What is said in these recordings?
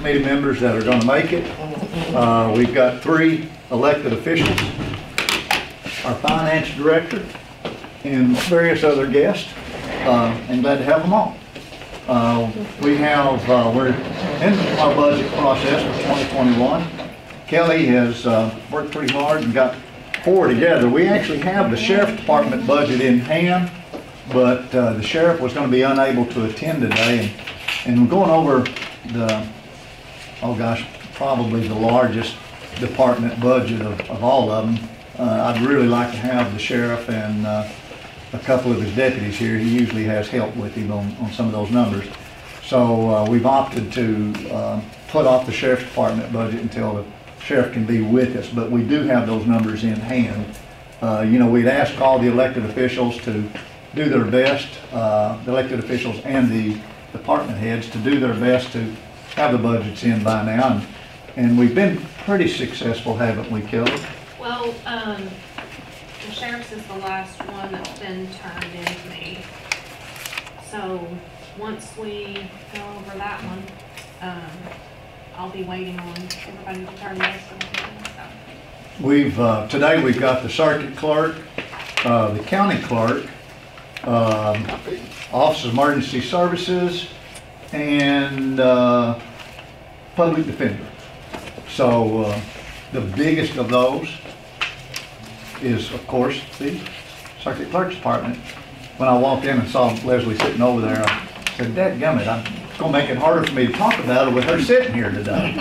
committee members that are going to make it. We've got 3 elected officials, our finance director, and various other guests, and glad to have them all. We're in our budget process for 2021. Kelly has worked pretty hard and got 4 together. We actually have the sheriff department budget in hand, but the sheriff was going to be unable to attend today, and we're going over the, oh gosh, probably the largest department budget of all of them. I'd really like to have the sheriff and a couple of his deputies here. He usually has help with him on some of those numbers. So we've opted to put off the sheriff's department budget until the sheriff can be with us, but we do have those numbers in hand. You know, we'd asked all the elected officials to do their best, the elected officials and the department heads to do their best to have the budgets in by now, and we've been pretty successful, haven't we, Kelly? Well, the sheriff's is the last one that's been turned in to me. So once we go over that one, I'll be waiting on everybody to turn this in. So. Today we've got the circuit clerk, the county clerk, Office of Emergency Services, and public defender. So the biggest of those is, of course, the circuit clerk's department. When I walked in and saw Leslie sitting over there, I said, "Dadgummit, it's going to make it harder for me to talk about it with her sitting here today."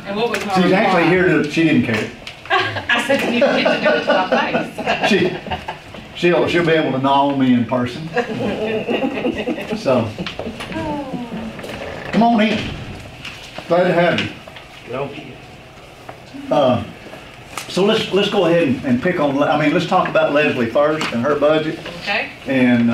And what was She's actually here to, she didn't care. I said, "You get to do it to my face." She'll be able to gnaw on me in person. So, come on in. Glad to have you. So let's go ahead and pick on. I mean, let's talk about Leslie first and her budget. Okay. And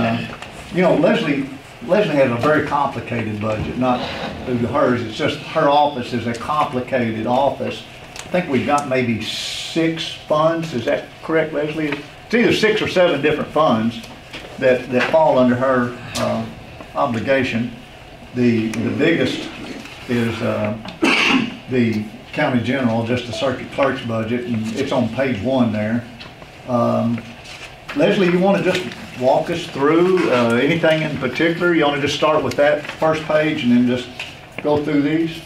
you know, Leslie has a very complicated budget. Not due to hers. It's just her office is a complicated office. I think we've got maybe 6 funds. Is that correct, Leslie? It's either 6 or 7 different funds that fall under her obligation. The biggest is the county general, just the circuit clerk's budget, and it's on page 1 there. Leslie, you want to just walk us through anything in particular? You want to just start with that first page and then just go through these?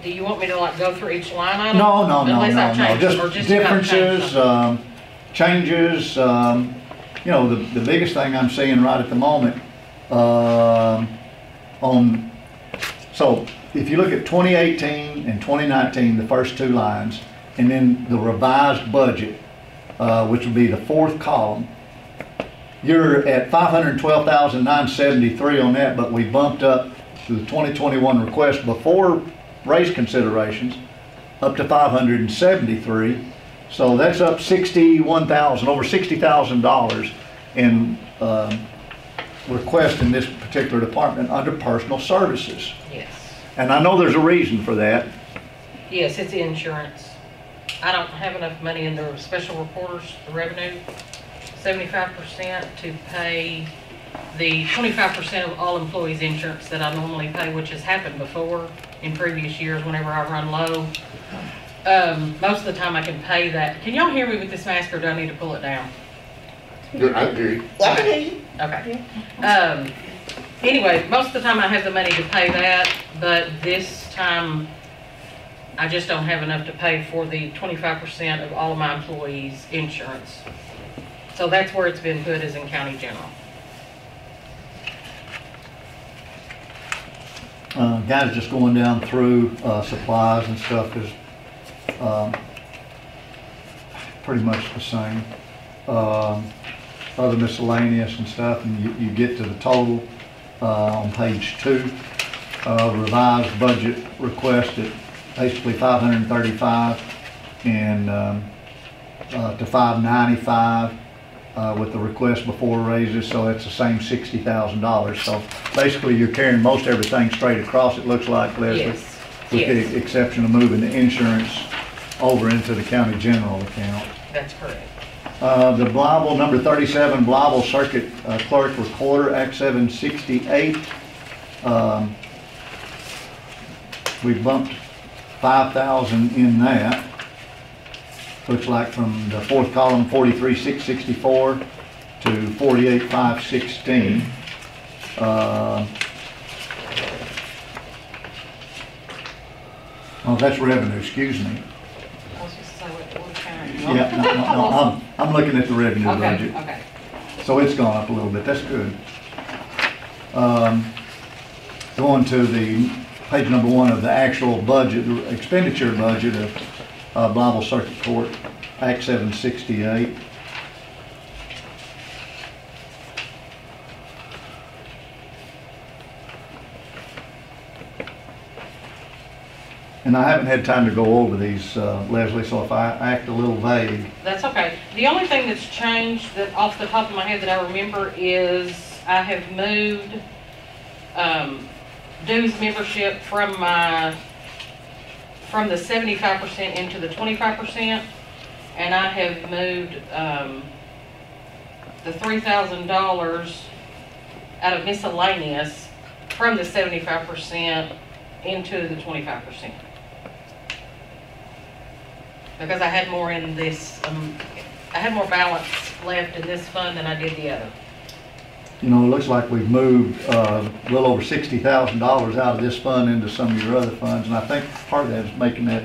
Do you want me to like go through each line item? No. Just differences, changes. You know, the biggest thing I'm seeing right at the moment so if you look at 2018 and 2019, the first 2 lines, and then the revised budget, which would be the 4th column, you're at $512,973 on that, but we bumped up to the 2021 request before race considerations up to $573. So that's up $61,000, over $60,000 in request in this particular department under personal services. Yes. And I know there's a reason for that. Yes, it's insurance. I don't have enough money in the special reporters, the revenue, 75% to pay the 25% of all employees' insurance that I normally pay, which has happened before in previous years whenever I run low. Most of the time I can pay that. Can y'all hear me with this mask, or do I need to pull it down? I agree. Okay. Anyway, most of the time I have the money to pay that, but this time I just don't have enough to pay for the 25% of all of my employees' insurance. So that's where it's been put, is in county general. Guys, just going down through supplies and stuff is pretty much the same. Other miscellaneous and stuff, and you get to the total on page 2. Revised budget request at basically 535 and to 595 with the request before raises, so it's the same $60,000. So basically you're carrying most everything straight across, it looks like, Leslie. Yes. With the exception of moving the insurance over into the county general account. That's correct. The Blyville, number 37, Blyville Circuit Clerk Recorder, Act 768. we bumped 5,000 in that. Looks like from the fourth column, 43,664 to 48,516. Oh, that's revenue, excuse me. I was just saying, what kind of? Yeah, no, I'm looking at the revenue Okay, budget. okay. So it's gone up a little bit, that's good. Going to the page number 1 of the actual budget, the expenditure budget of Blytheville Circuit Court, Act 768. And I haven't had time to go over these, Leslie, so if I act a little vague. That's okay. The only thing that's changed that off the top of my head that I remember is I have moved dues membership from the 75% into the 25%, and I have moved the $3,000 out of miscellaneous from the 75% into the 25%. Because I had more in this, I had more balance left in this fund than I did the other. You know, it looks like we've moved a little over $60,000 out of this fund into some of your other funds, and I think part of that is making that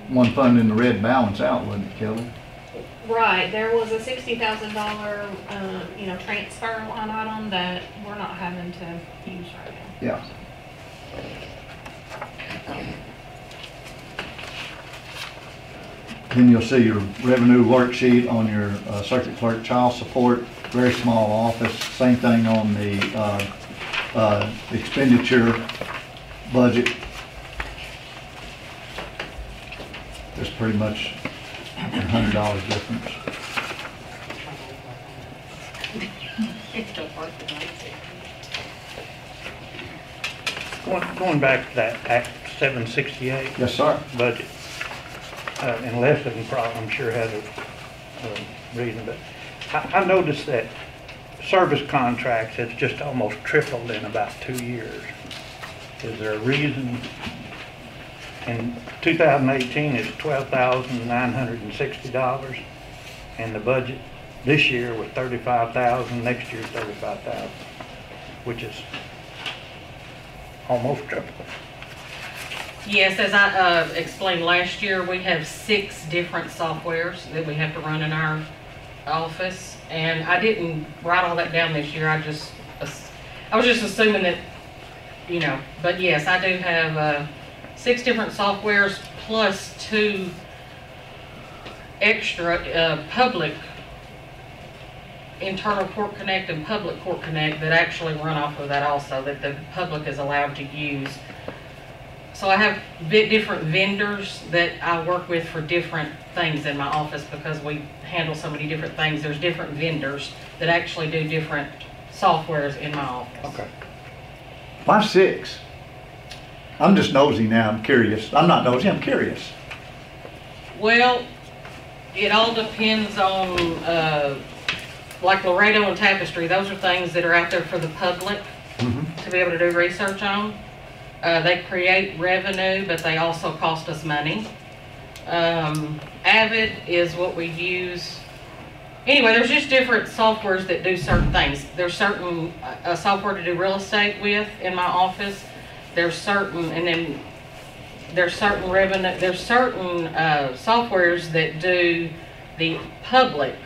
one fund in the red balance out, wasn't it, Kelly? Right, there was a $60,000, transfer line item that we're not having to use right now. Yeah. Then you'll see your revenue worksheet on your circuit clerk child support, very small office. Same thing on the expenditure budget. There's pretty much $100 difference. Going back to that Act 768 Yes, sir. budget, and Leslie I'm sure has a reason, but I noticed that service contracts has just almost tripled in about 2 years. Is there a reason? In 2018, it's $12,960, and the budget this year was $35,000. Next year, $35,000, which is almost triple. Yes, as I explained last year, we have 6 different softwares that we have to run in our office, and I didn't write all that down this year. I was just assuming that, but yes, I do have 6 different softwares plus 2 extra public internal Court Connect and public Court Connect that actually run off of that also, that the public is allowed to use. So I have different vendors that I work with for different things in my office because we handle so many different things. There's different vendors that actually do different softwares in my office. Okay. Why 6? I'm just nosy now, I'm curious. I'm not nosy, I'm curious. Well, it all depends on, like Laredo and Tapestry, those are things that are out there for the public to be able to do research on. They create revenue, but they also cost us money. Avid is what we use. Anyway, there's just different softwares that do certain things. There's certain software to do real estate with in my office. There's certain, and then there's certain revenue. There's certain softwares that do the public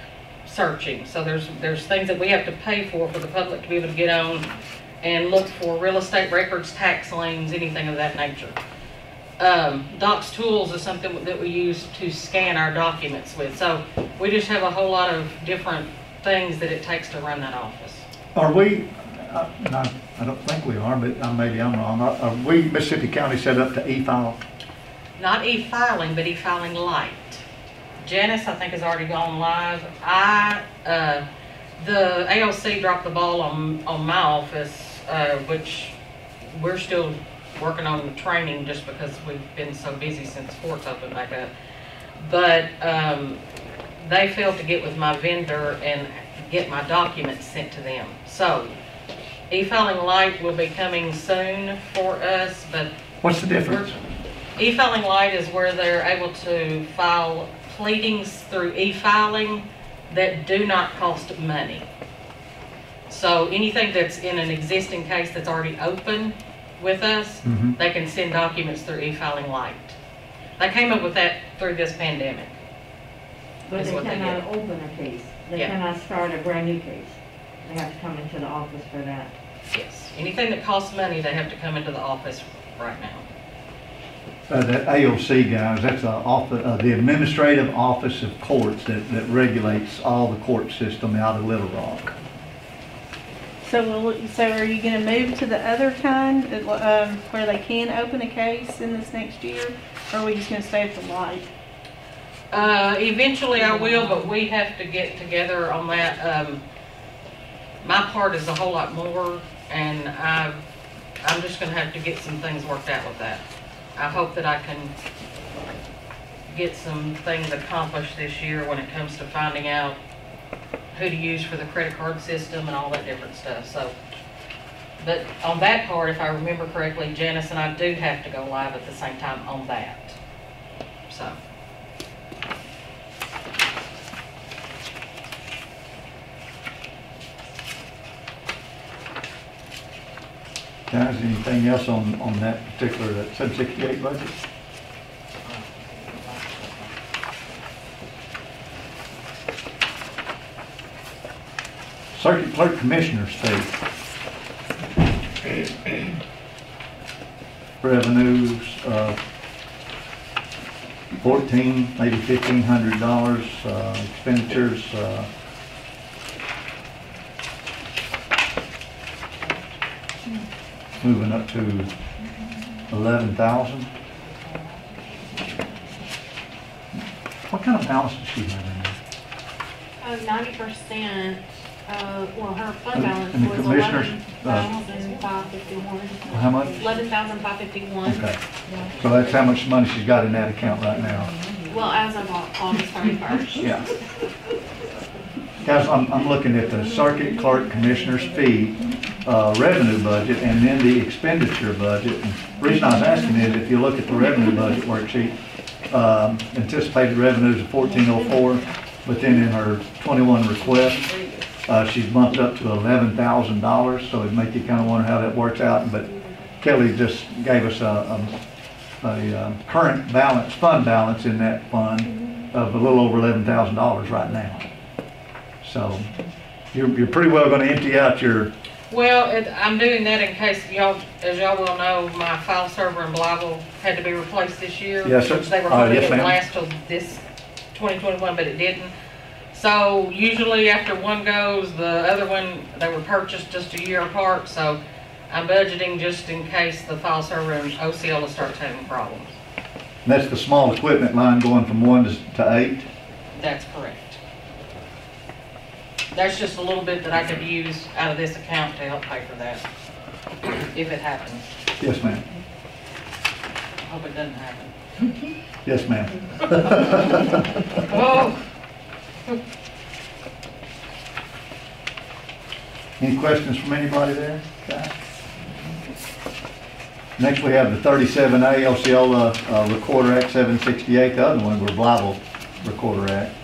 searching. So there's things that we have to pay for the public to be able to get on and look for real estate records, tax liens, anything of that nature. Docs Tools is something that we use to scan our documents with. So we just have a whole lot of different things that it takes to run that office. Are we, I don't think we are, but maybe I'm wrong. Are we, Mississippi County, set up to e-file? Not e-filing, but e-filing light. Janice, I think, has already gone live. The AOC dropped the ball on my office, which we're still working on the training just because we've been so busy since courts opened back up. But they failed to get with my vendor and get my documents sent to them. So e-filing light will be coming soon for us, but What's the difference? E-filing light is where they're able to file pleadings through e-filing that do not cost money. So anything that's in an existing case that's already open with us, Mhm. they can send documents through e-filing light. They came up with that through this pandemic. But Is they what they cannot open a case. They Yeah. cannot start a brand new case. They have to come into the office for that. Yes, anything that costs money, they have to come into the office right now. That AOC, guys, that's the Administrative Office of Courts that regulates all the court system out of Little Rock. So are you gonna move to the other kind, where they can open a case in this next year? Or are we just gonna stay at the light? Eventually I will, but we have to get together on that. My part is a whole lot more, and I'm just gonna have to get some things worked out with that. I hope that I can get some things accomplished this year when it comes to finding out who to use for the credit card system and all that different stuff, so. But on that part, if I remember correctly, Janice and I do have to go live at the same time on that, so. Guys, anything else on that particular, that 768 budget? Circuit Clerk Commissioner's fee. Revenues, 14, maybe $1,500, expenditures, moving up to 11,000. What kind of balance does she have in there? 90%, well, her fund balance And the was commissioners, 11,551. How much? 11,551. Okay, so that's how much money she's got in that account right now. Well, as of August 31st. Yeah. Guys, I'm looking at the Circuit Clerk Commissioner's fee, revenue budget, and then the expenditure budget. And the reason I was asking is if you look at the revenue budget worksheet, anticipated revenues of 1404, but then in her 21 request, she's bumped up to $11,000, so it'd make you kind of wonder how that works out. But Kelly just gave us a current balance, fund balance in that fund of a little over $11,000 right now. So you're pretty well going to empty out your. Well, I'm doing that in case y'all, as y'all will know, my file server in Blytheville had to be replaced this year. Yes, sir. Which they were hoping Yes, it would ma'am. last till this 2021, but it didn't. So usually after one goes, the other one, they were purchased just a year apart, so I'm budgeting just in case the file server and OCL starts having problems. That's the small equipment line going from 1 to 8. That's correct. That's just a little bit that I could use out of this account to help pay for that, if it happens. Yes, ma'am. Hope it doesn't happen. Yes, ma'am. Oh! Any questions from anybody there? Okay. Next, we have the 37A Osceola Recorder Act 768. The other one were Blytheville Recorder Act.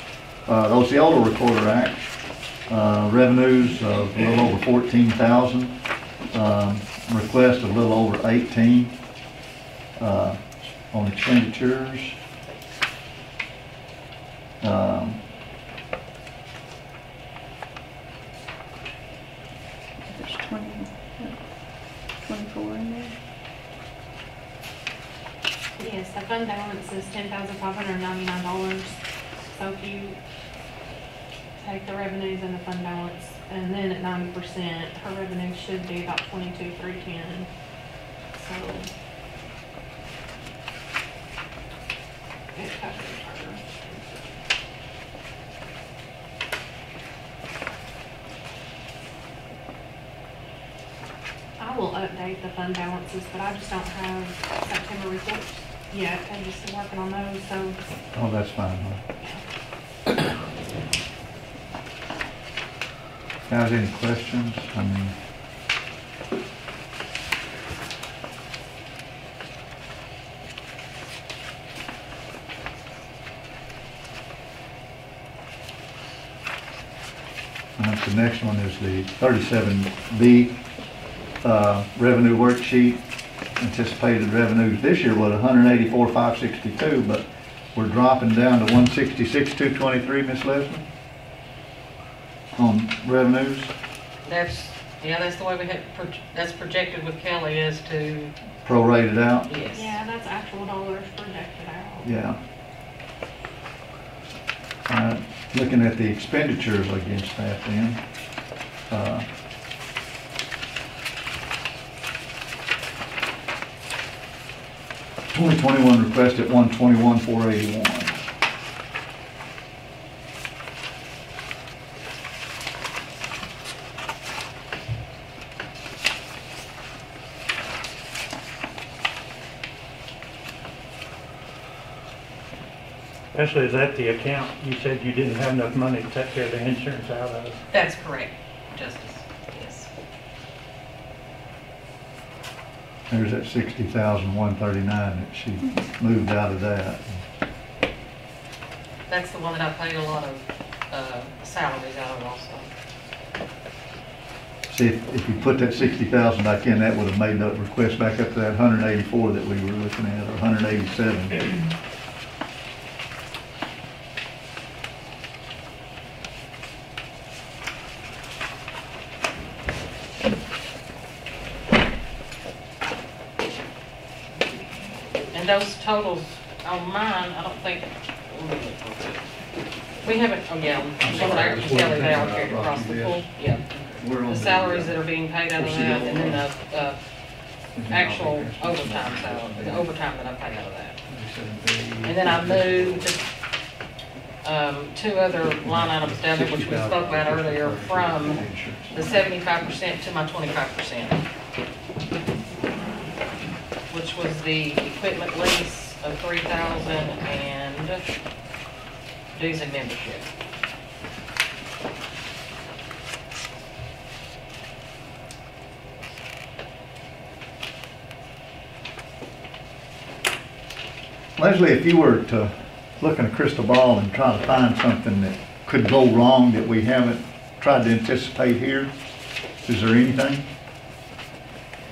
The Osceola Recorder Act, revenues of a little over 14,000. Request of a little over 18. On expenditures. There's 24 in there. Yes, the fund balance is $10,599. So if you take the revenues and the fund balance, and then at 90%, her revenue should be about 22,310. So. It covers her. I will update the fund balances, but I just don't have September reports yet. I'm just working on those, so. Oh, that's fine. Huh? Guys, any questions? I mean, month. The next one is the 37B revenue worksheet. Anticipated revenues this year was 184,562, but we're dropping down to 166,223, Miss Leslie, on revenues. That's the way we had, that's projected with Kelly is to, Prorated out. yes. Yeah, that's actual dollars projected out. Yeah. Looking at the expenditures against that then. 2021 request at 121,481. Actually, is that the account you said you didn't have enough money to take care of the insurance out of? That's correct, Justice, yes. There's that 60,139 that she moved out of that. That's the one that I paid a lot of salaries out of also. See, if you put that 60,000 back in, that would have made that request back up to that 184 that we were looking at, or 187. And those totals on mine, I don't think, we haven't, oh yeah, some of our Kelly, they are carried across the pool, yeah. The salaries that are being paid out of that, and then the actual overtime salary, the overtime that I pay out of that. And then I moved two other line items down there, which we spoke about earlier, from the 75% to my 25%, which was the equipment lease of 3,000 and dues and membership. Leslie, if you were to look in a crystal ball and try to find something that could go wrong that we haven't tried to anticipate here, is there anything?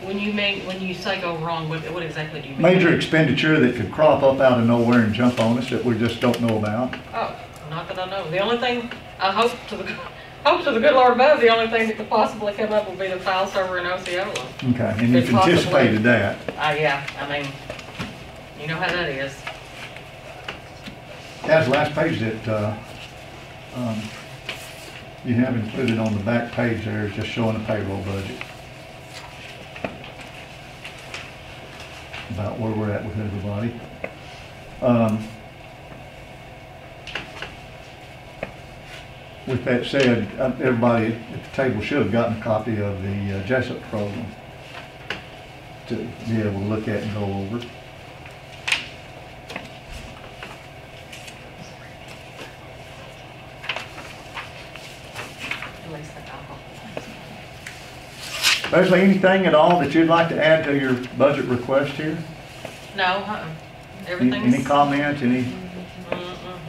When you say go wrong, what exactly do you mean? Major expenditure that could crop up out of nowhere and jump on us that we just don't know about? Oh, not that I know. The only thing, I hope to the good Lord above, the only thing that could possibly come up will be the file server in Osceola. Okay, and you've anticipated that? Yeah, I mean, you know how that is. That's the last page that you have included on the back page there is just showing the payroll budget. About where we're at with everybody. With that said, everybody at the table should have gotten a copy of the Jessup program to be able to look at and go over. Leslie, anything at all that you'd like to add to your budget request here? No, everything's. Any comments, any?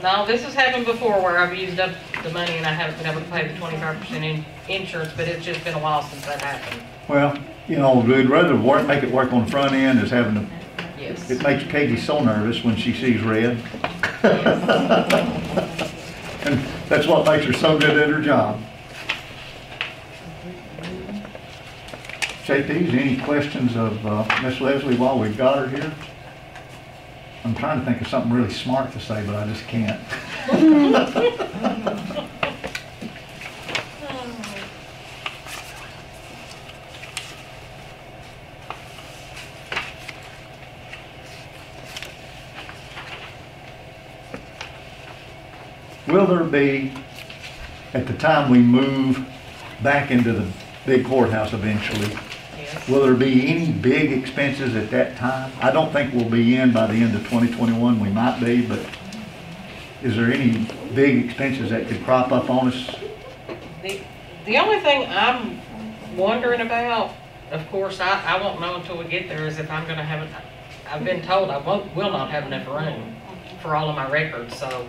No, this has happened before where I've used up the money and I haven't been able to pay the 25% in insurance, but it's just been a while since that happened. Well, you know, we'd rather make it work on the front end as having to. Yes. It makes Peggy so nervous when she sees red. And that's what makes her so good at her job. JP's, any questions of Miss Leslie while we've got her here? I'm trying to think of something really smart to say, but I just can't. Will there be, at the time we move back into the big courthouse eventually, will there be any big expenses at that time? I don't think we'll be in by the end of 2021. We might be, but is there any big expenses that could crop up on us? The only thing I'm wondering about, of course, I won't know until we get there, is if I'm going to have it. I've been told I will not have enough room for all of my records, so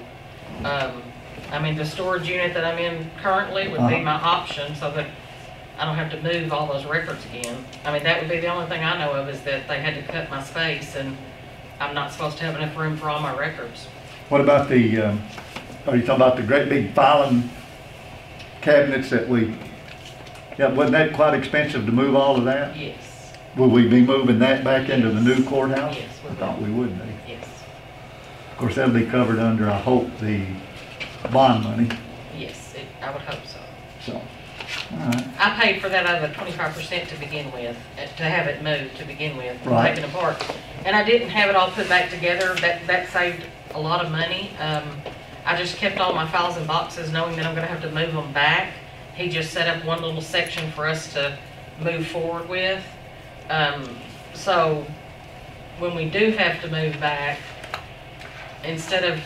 I mean, the storage unit that I'm in currently would be my option, so that I don't have to move all those records again. I mean, that would be the only thing I know of, is that they had to cut my space, and I'm not supposed to have enough room for all my records. What about the, are you talking about the great big filing cabinets that yeah, wasn't that quite expensive to move all of that? Yes, Will we be moving that back into the new courthouse? yes, I we thought will. we would be. Yes, Of course, that'll be covered under, I hope, the bond money, yes, I would hope so. so, all right. I paid for that out of the 25% to begin with, to have it moved to begin with, Right. taken apart. And I didn't have it all put back together. That saved a lot of money. I just kept all my files in boxes, knowing that I'm gonna have to move them back. He just set up one little section for us to move forward with. So when we do have to move back, instead of,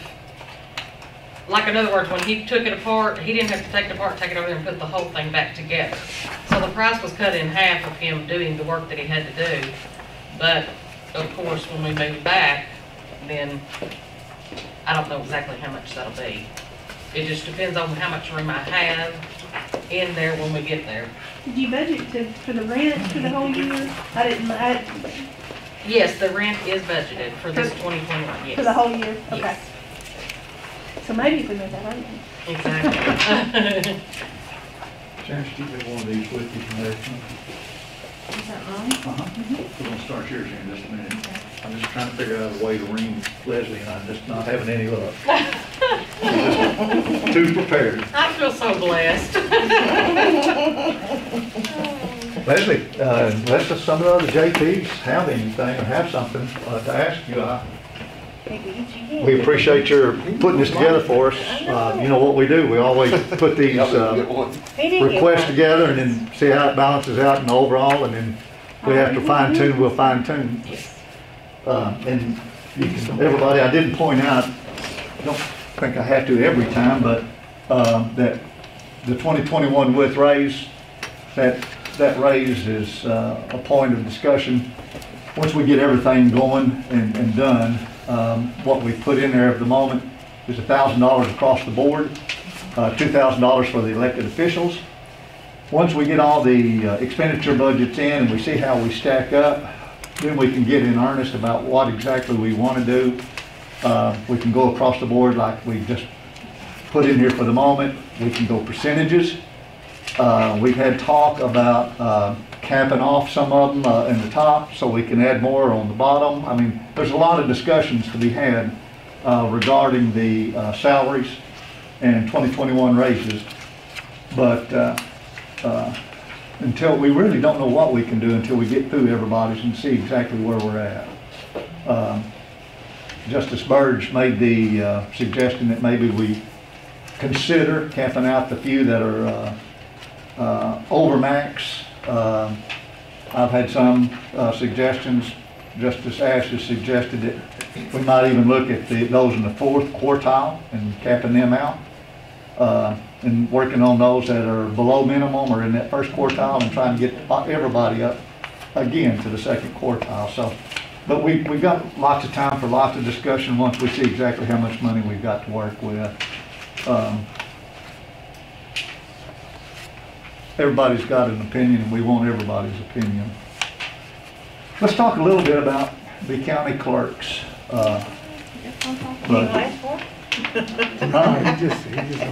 like, in other words, when he took it apart, he didn't have to take it apart, take it over there and put the whole thing back together. So the price was cut in half of him doing the work that he had to do. But of course, when we move back, then I don't know exactly how much that'll be. It just depends on how much room I have in there when we get there. Did you budget for the rent for the whole year? Yes, the rent is budgeted for this 2021, yes. For the whole year? Okay. Yes. So maybe if we move that over. Exactly. Sharon, do you have one of these with you from there? Is that wrong? We're gonna start yours here in just a minute. I'm just trying to figure out a way to ring Leslie, and I'm just not having any luck. Just too prepared. I feel so blessed. Leslie, unless some of the other JPs have anything or have something to ask you, we appreciate your putting this together for us. You know what we do, we always put these requests together and then see how it balances out in the overall, and then if we have to fine tune, we'll fine tune. And you can, everybody, I didn't point out, I don't think I have to every time, but that the 2021 with raise, that raise is a point of discussion. Once we get everything going and done, what we put in there at the moment is $1,000 across the board, $2,000 for the elected officials. Once we get all the expenditure budgets in and we see how we stack up, then we can get in earnest about what exactly we want to do. We can go across the board like we just put in here for the moment. We can go percentages. We've had talk about capping off some of them in the top so we can add more on the bottom. I mean, there's a lot of discussions to be had regarding the salaries and 2021 raises. But until we really don't know what we can do until we get through everybody's and see exactly where we're at. Justice Burge made the suggestion that maybe we consider capping out the few that are overmax. I've had some suggestions. Justice Ash has suggested that we might even look at those in the fourth quartile and capping them out. And working on those that are below minimum or in that first quartile and trying to get everybody up again to the second quartile. So, but we've got lots of time for lots of discussion once we see exactly how much money we've got to work with. Everybody's got an opinion and we want everybody's opinion. Let's talk a little bit about the county clerks. Budget.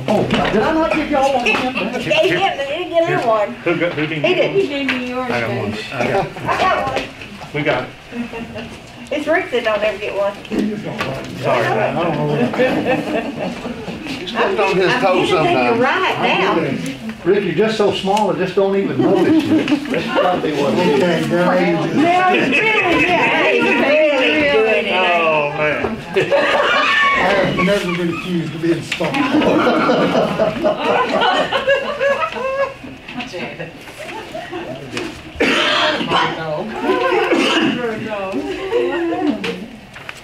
Oh, did I not give y'all one? He gave him, but he didn't give him one. Who didn't? He did. He gave me yours, I got one. Dave. I got, I got one. we got it. It's Rick that don't ever get one. Sorry, man. I don't know. Stepped on his toe I'm giving to you sometime. right now. Rick, you're just so small, I just don't even notice you. That's probably what it is. No, he's really, yeah, he's really good at it. Oh, man. I have never been accused of being small. Janet.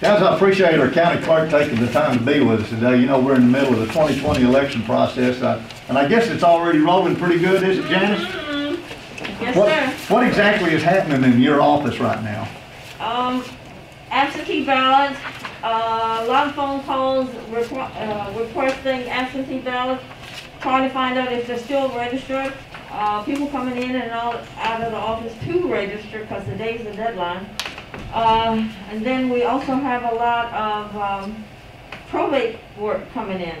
Guys, I appreciate our county clerk taking the time to be with us today. You know, we're in the middle of the 2020 election process, and I guess it's already rolling pretty good, is it, Janice? Yes, sir. What exactly is happening in your office right now? Absentee ballots, A lot of phone calls requesting absentee ballots, trying to find out if they're still registered. People coming in and out of the office to register because the day's the deadline. And then we also have a lot of probate work coming in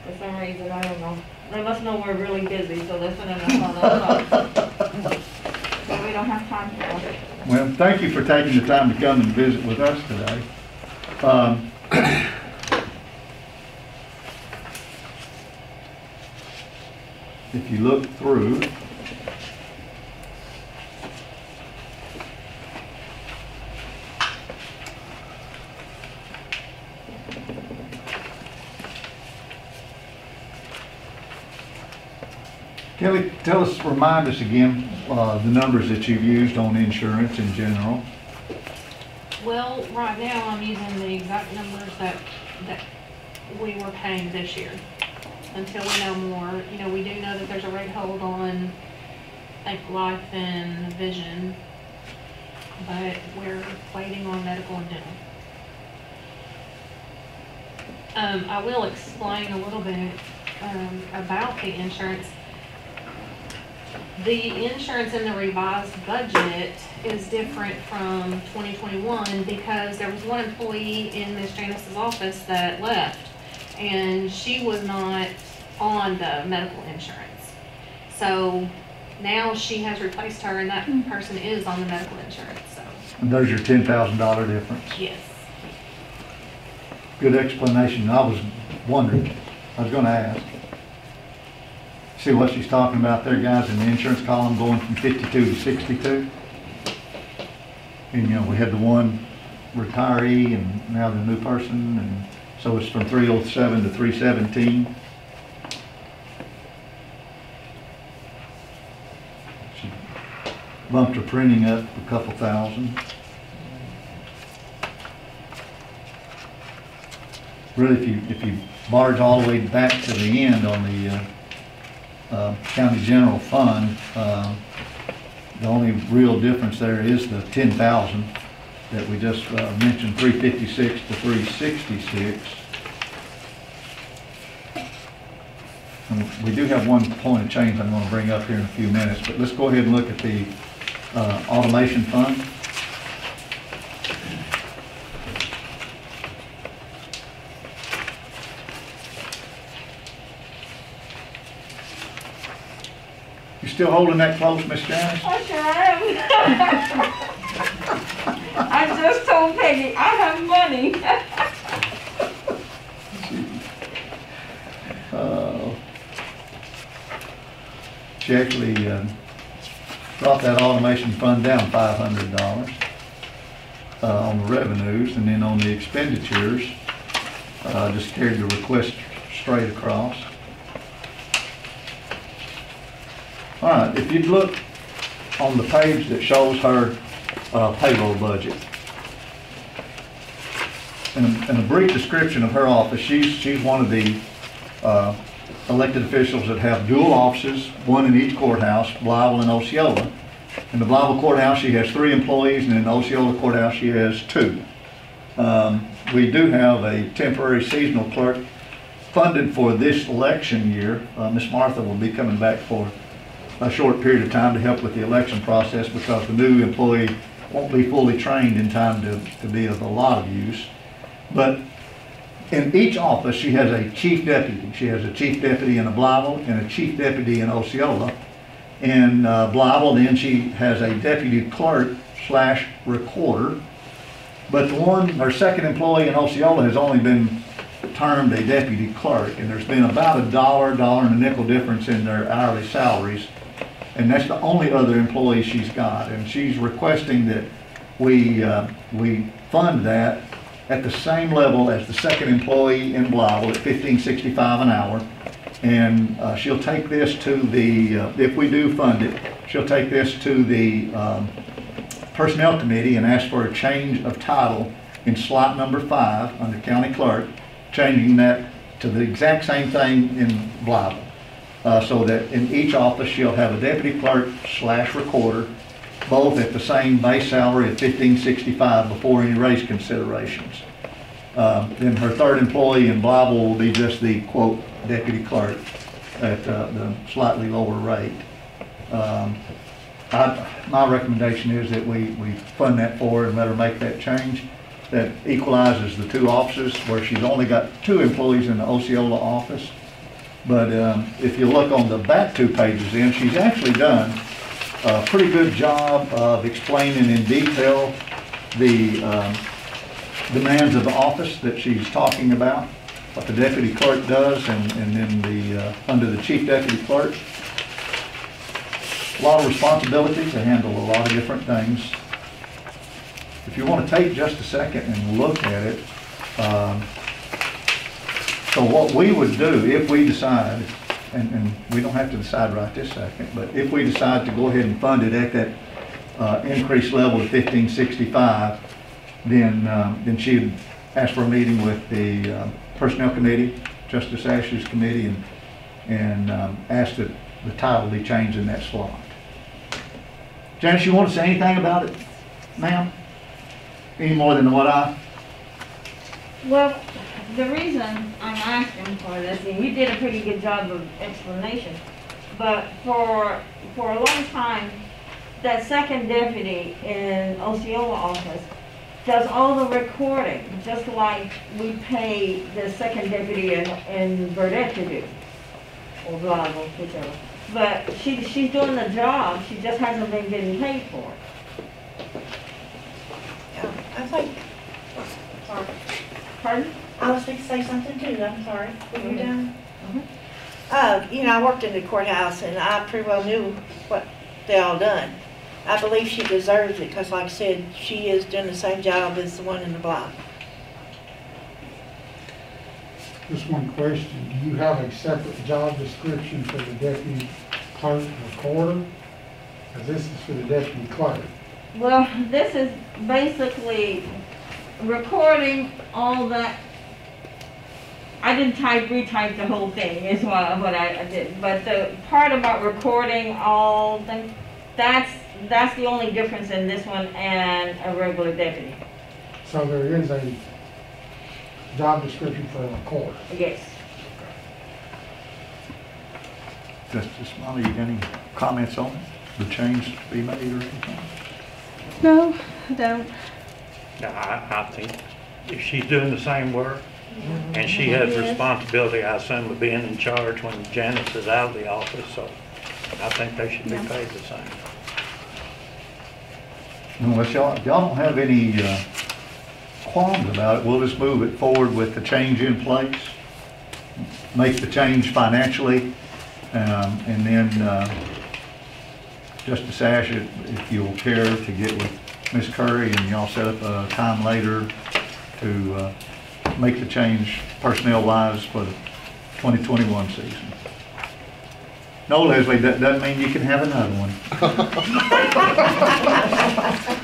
for some reason, I don't know. They must know we're really busy, so they're sending us all that stuff. So we don't have time for it. Well, thank you for taking the time to come and visit with us today. If you look through, Kelly, remind us again, the numbers that you've used on insurance in general. Well, right now I'm using the exact numbers that we were paying this year. Until we know more, you know, we do know that there's a rate hold on, like, life and vision, but we're waiting on medical and dental. I will explain a little bit about the insurance. The insurance in the revised budget is different from 2021 because there was one employee in Ms. Janice's office that left, and she was not on the medical insurance. So now she has replaced her, and that person is on the medical insurance, so. And there's your $10,000 difference. Yes. Good explanation. I was wondering, I was gonna ask. See what she's talking about there, guys, in the insurance column going from 52 to 62? And, you know, we had the one retiree and now the new person, and so it's from 307 to 317. She bumped her printing up a couple thousand. Really, if you barge all the way back to the end on the county general fund, the only real difference there is the 10,000 that we just mentioned, 356 to 366. And we do have one point of change I'm going to bring up here in a few minutes, but let's go ahead and look at the automation fund. You still holding that close, Miss Janice? I sure am. I just told Peggy, I have money. She actually brought that automation fund down $500 on the revenues, and then on the expenditures, just carried the request straight across. All right, if you'd look on the page that shows her payroll budget, and a brief description of her office, she's one of the elected officials that have dual offices, one in each courthouse, Blyville and Osceola. In the Blyville courthouse, she has 3 employees, and in the Osceola courthouse, she has 2. We do have a temporary seasonal clerk funded for this election year. Miss Martha will be coming back for a short period of time to help with the election process because the new employee won't be fully trained in time to be of a lot of use. But in each office, she has a chief deputy. She has a chief deputy in Blyville and a chief deputy in Osceola. In Blyville, then she has a deputy clerk / recorder. But her second employee in Osceola has only been termed a deputy clerk, and there's been about $1 and a nickel difference in their hourly salaries. And that's the only other employee she's got. And she's requesting that we fund that at the same level as the second employee in Blyville at $15.65 an hour. And she'll take this to the, if we do fund it, she'll take this to the Personnel Committee and ask for a change of title in slot number 5 under County Clerk, changing that to the exact same thing in Blyville. So that in each office she'll have a deputy clerk / recorder, both at the same base salary of $15.65 before any raise considerations. Then her third employee in Blytheville will be just the quote deputy clerk at the slightly lower rate. My recommendation is that we fund that for her and let her make that change. That equalizes the two offices where she's only got 2 employees in the Osceola office. But if you look on the back 2 pages in, she's actually done a pretty good job of explaining in detail the demands of the office that she's talking about, what the deputy clerk does, and then under the chief deputy clerk. A lot of responsibility to handle a lot of different things. If you want to take just a second and look at it, so what we would do if we decide, and we don't have to decide right this second, but if we decide to go ahead and fund it at that increased level of 1565, then she would ask for a meeting with the Personnel Committee, Justice Ashley's committee, and ask that the title be changed in that slot. Janice, you want to say anything about it, ma'am? Any more than what I? Well, the reason I'm asking for this, and you did a pretty good job of explanation, but for a long time, that second deputy in Osceola office does all the recording, just like we pay the second deputy in Burdette to do, or Blytheville, whichever. But she's doing the job, she just hasn't been getting paid for it. Yeah, I think, sorry. Pardon? I was going to say something too, I'm sorry. Were you done? Mhm. You know, I worked in the courthouse and I pretty well knew what they all done. I believe she deserves it because like I said, she is doing the same job as the one in the block. Just one question, do you have a separate job description for the deputy clerk recorder? Because this is for the deputy clerk. Well, this is basically recording all that. I didn't retype the whole thing, is what I did. But the part about recording all things, that's the only difference in this one and a regular deputy. So there is a job description for a recorder. Yes. Justice Molly, you got any comments on it? The change to be made or anything? No, I don't. No, I think if she's doing the same work, and she has responsibility, I assume, of being in charge when Janice is out of the office, so I think they should be paid the same. Unless y'all don't have any qualms about it, we'll just move it forward with the change in place, make the change financially, and then Justice Ash, if you'll care to get with Ms. Curry and y'all set up a time later to make the change personnel-wise for the 2021 season. No, Leslie, that doesn't mean you can have another one.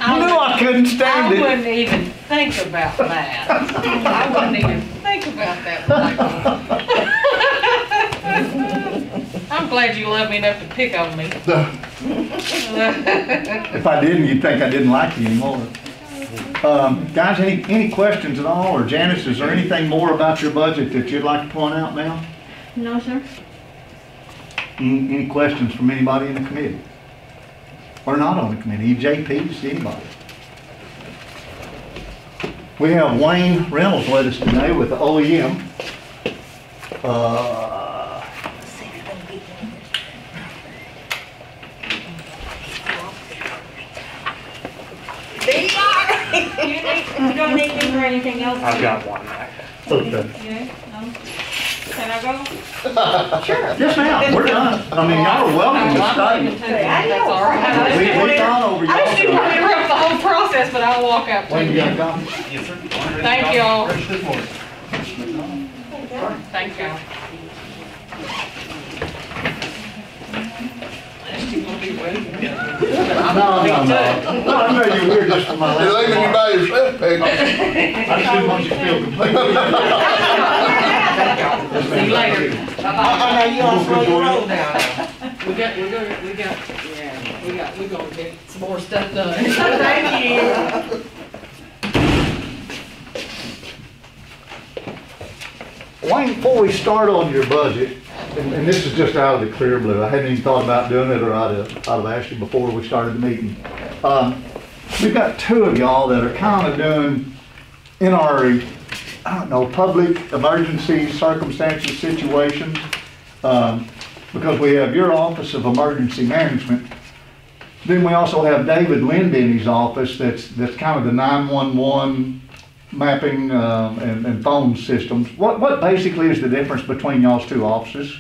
I knew I couldn't stand it. I wouldn't even think about that. I wouldn't even think about that, Michael. I'm glad you love me enough to pick on me. If I didn't, you'd think I didn't like you anymore. Guys, any questions at all? Or Janice, is there anything more about your budget that you'd like to point out now? No, sir. Any questions from anybody in the committee? Or not on the committee, JPs, anybody? We have Wayne Reynolds with us today with the OEM. You don't need me for anything else? I've got one right. Okay. Yeah, no? Can I go? Sure. Yes, ma'am, we're done. I mean, y'all are welcome to stay. That's all right. We've gone over I just didn't want to y'all. interrupt the whole process, but I'll walk out Wayne, too. you got a comment? Yes, sir. Thank y'all. This morning. Thank y'all. No. No, I know you were just for my You're last leaving you remark. by yourself, Peggy. I just didn't want you to feel completely. See you later. I know you all slow your roll down. We're gonna get some more stuff done. Thank you. Wayne, before we start on your budget, and this is just out of the clear blue, I hadn't even thought about doing it, or I'd have asked you before we started the meeting. We've got two of y'all that are kind of doing, in our, I don't know, public emergency circumstances situations, because we have your Office of Emergency Management. Then we also have David Lindenny's office that's kind of the 911 mapping and phone systems. What basically is the difference between y'all's two offices?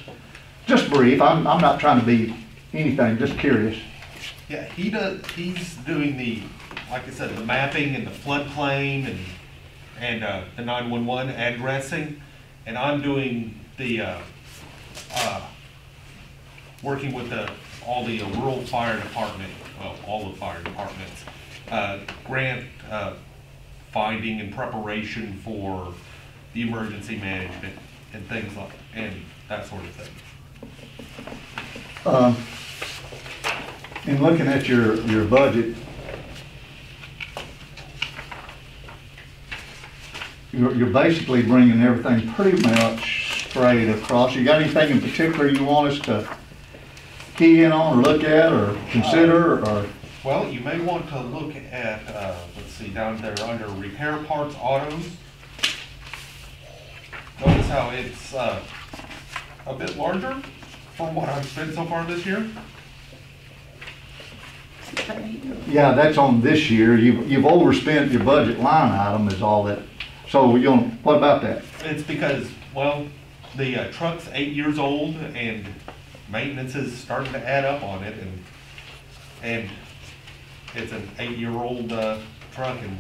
Just brief, I'm not trying to be anything, just curious. Yeah, he's doing the, like I said, the mapping and the floodplain and the 911 addressing, and I'm doing the working with all the rural fire department, well, all the fire departments, grant finding and preparation for the emergency management and things like, and that sort of thing. In looking at your budget, you're basically bringing everything pretty much straight across. You got anything in particular you want us to key in on or look at or consider, or? Well, you may want to look at, let's see, down there under repair parts autos. Notice how it's a bit larger from what I've spent so far this year. Yeah, that's on this year. You've overspent your budget line item is all that. So what about that? It's because, well, the truck's 8 years old and maintenance is starting to add up on it, and it's an 8-year-old truck and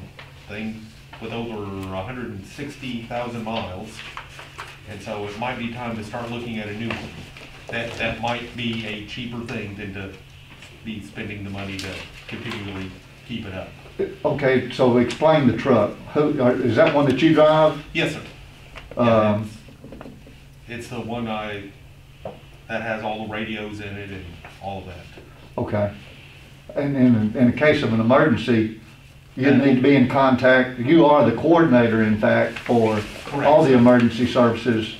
thing with over 160,000 miles. And so it might be time to start looking at a new one. That might be a cheaper thing than to be spending the money to continually keep it up. Okay, so explain the truck. Is that one that you drive? Yes, sir. Yeah, it's the one that has all the radios in it and all of that. Okay. And in the case of an emergency, you need to be in contact. You are the coordinator, in fact, for all the emergency services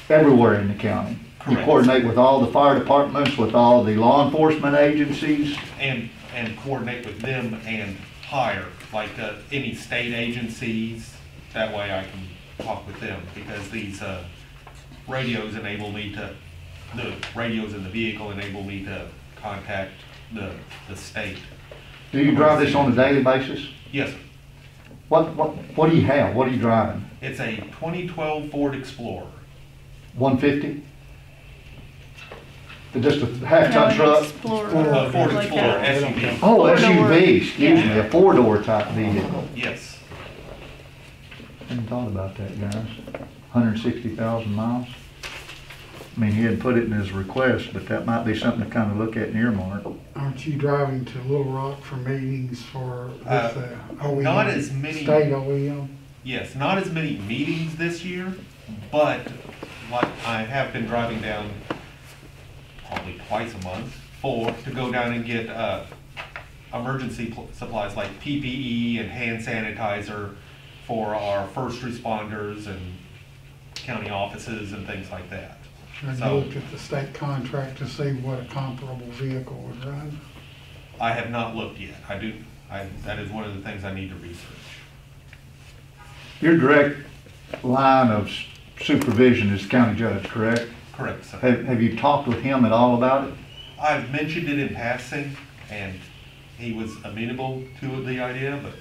everywhere in the county. Correct. You coordinate with all the fire departments, with all the law enforcement agencies. And coordinate with them and hire, like any state agencies. That way I can talk with them, because these radios enable me to, the radios in the vehicle enable me to contact the state. Do you drive this on a daily basis? Yes, sir. What do you have? What are you driving? It's a 2012 Ford Explorer. 150? Just a half-ton truck? Explorer. Ford Like Explorer a- SUV. Oh, Four-door. SUV, excuse me, Yeah. a four-door type vehicle. Yes. Hadn't thought about that, guys. 160,000 miles. I mean, he hadn't put it in his request, but that might be something to kind of look at and earmark. Aren't you driving to Little Rock for meetings for this OEM? Not as many. State OEM? Yes, not as many meetings this year, but like I have been driving down probably twice a month to go down and get emergency supplies like PPE and hand sanitizer for our first responders and county offices and things like that. Have you looked at the state contract to see what a comparable vehicle would run? I have not looked yet. That is one of the things I need to research. Your direct line of supervision is county judge, correct? Correct, sir. Have you talked with him at all about it? I've mentioned it in passing, and he was amenable to the idea, but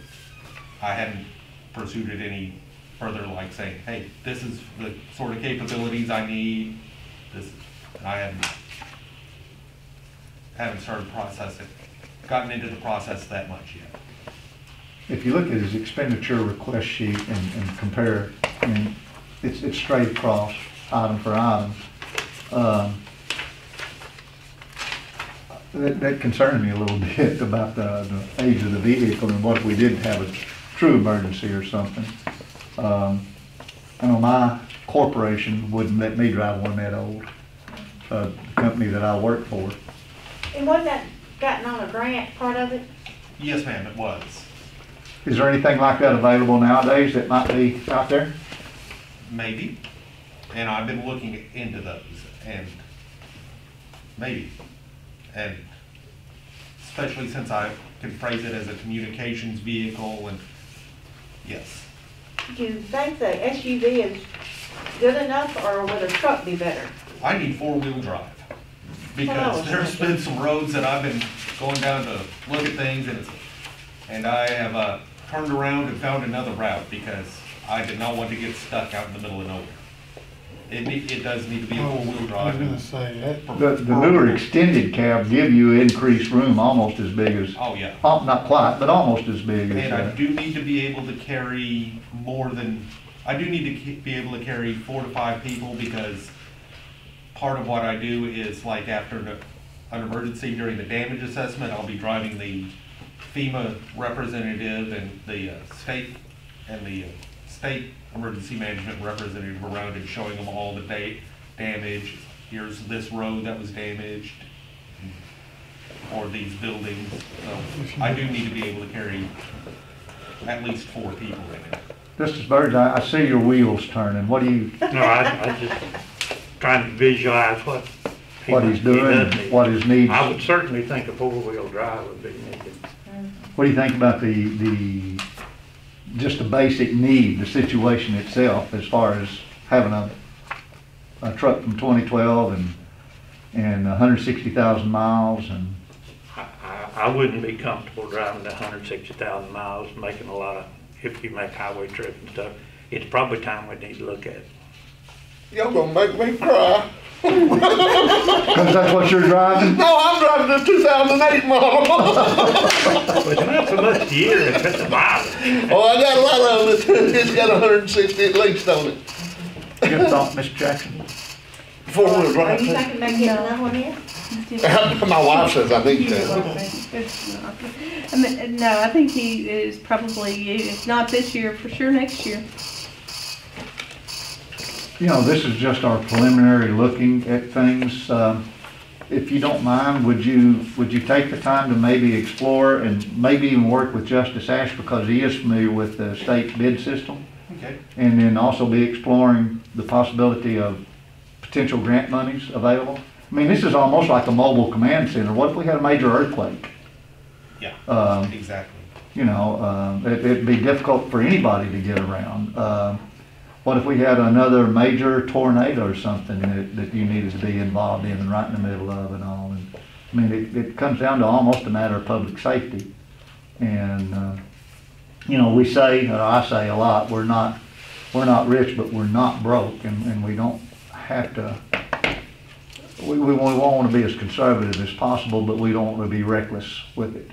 I hadn't pursued it any further, like saying, hey, this is the sort of capabilities I need. I haven't started gotten into the process that much yet. If you look at his expenditure request sheet and compare it, I mean, it's straight across, item for item. That concerned me a little bit about the age of the vehicle and what if we did have a true emergency or something. I know my corporation wouldn't let me drive one that old, the company that I work for. And wasn't that gotten on a grant, part of it? Yes, ma'am, it was. Is there anything like that available nowadays that might be out there? Maybe. And I've been looking into those, and maybe, and especially since I can phrase it as a communications vehicle, and yes. Do you think the SUV is good enough, or would a truck be better? I need four-wheel drive, because Oh, there's okay. been some roads that I've been going down to look at things, and I have turned around and found another route, because I did not want to get stuck out in the middle of nowhere. It does need to be a four-wheel I was drive. gonna say that. The newer extended cab give you increased room almost as big as, Oh, yeah. not quite, but almost as big as. And I do need to be able to carry I do need to be able to carry 4 to 5 people, because part of what I do is, like, after an emergency during the damage assessment, I'll be driving the FEMA representative and the state emergency management representative around and showing them all the damage. Here's this road that was damaged, or these buildings. So I do need to be able to carry at least 4 people in it. Mr. Burge, I see your wheels turning. What do you, No, I just trying to visualize what. what he's he doing, does and need. what his needs? I would certainly think a four-wheel drive would be needed. What do you think about just the basic need, the situation itself, as far as having a truck from 2012 and 160,000 miles and, I wouldn't be comfortable driving 160,000 miles, making a lot of, if you make highway trip and stuff. It's probably time we need to look at it. Y'all gonna make me cry. because that's what you're driving? No, I'm driving the 2008 model. But it's not so much the year, it's the mileage. Oh, I got a lot of it. It's got 160 at least on it. Good thought, Mr. Jackson. Four-wheel Are drive. you thinking about getting another one in? My wife says I need to. It's not. I mean, no, I think he is probably, if not this year, for sure next year. You know, this is just our preliminary looking at things. If you don't mind, would you take the time to maybe explore and maybe even work with Justice Ash, because he is familiar with the state bid system? Okay. And then also be exploring the possibility of potential grant monies available? I mean, this is almost like a mobile command center. What if we had a major earthquake? Yeah, exactly. You know, it'd be difficult for anybody to get around. What if we had another major tornado or something that you needed to be involved in and right in the middle of and all? And, I mean, it comes down to almost a matter of public safety. And, you know, we say, or I say a lot, we're not rich, but we're not broke, and we don't have to, we want to be as conservative as possible, but we don't want to be reckless with it.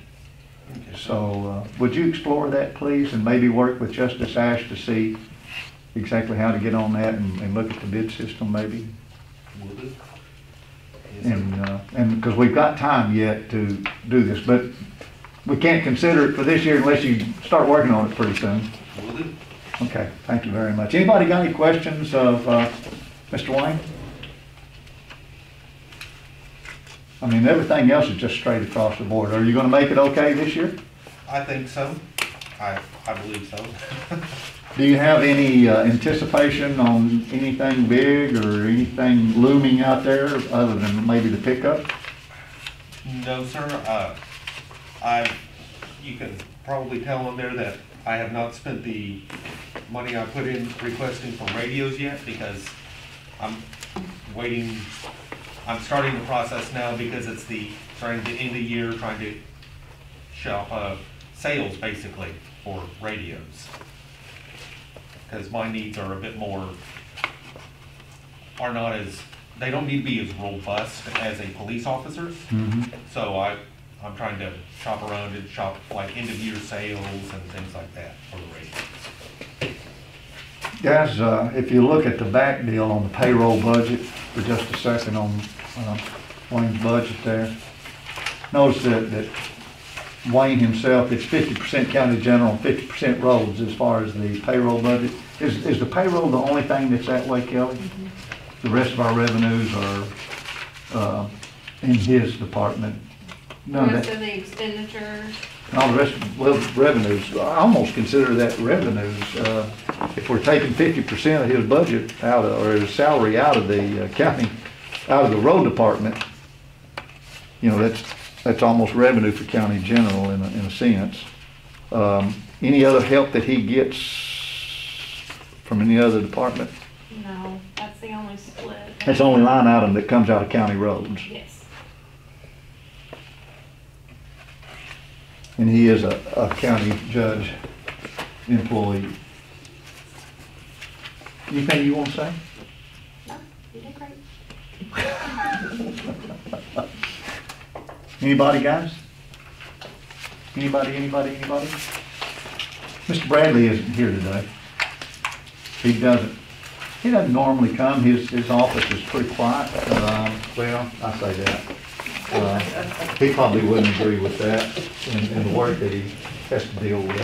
Okay. So, would you explore that, please, and maybe work with Justice Ash to see exactly how to get on that and look at the bid system, maybe? Will do. Yes, sir. And because we've got time yet to do this, but we can't consider it for this year unless you start working on it pretty soon. Will do. Okay, thank you very much. Anybody got any questions of Mr. Wayne? I mean, everything else is just straight across the board. Are you going to make it okay this year? I think so. I believe so. Do you have any anticipation on anything big or anything looming out there other than maybe the pickup? No, sir. You can probably tell on there that I have not spent the money I put in requesting for radios yet, because I'm waiting. I'm starting the process now because it's starting the end of the year, trying to shop sales basically for radios. Because my needs are a bit more, they don't need to be as robust as a police officer's. Mm-hmm. So I'm trying to shop around and shop like end of year sales and things like that for the radios. Guys, if you look at the back deal on the payroll budget for just a second on Wayne's budget there, notice that Wayne himself, it's 50% county general, 50% roads as far as the payroll budget. Is the payroll the only thing that's that way, Kelly? Mm-hmm. The rest of our revenues are in his department. The rest of the expenditures, All the rest of, well, revenues, I almost consider that revenues. if we're taking 50% of his budget out of, or his salary out of the county, out of the road department, you know, that's almost revenue for county general in a sense. Any other help that he gets from any other department? No, that's the only split. That's the only line item that comes out of county roads. Yes. And he is a county judge employee. Anything you want to say? No, you did great. Anybody, guys? Anybody? Mr. Bradley isn't here today. He doesn't normally come. His office is pretty quiet. Well, I say that. He probably wouldn't agree with that in the work that he has to deal with.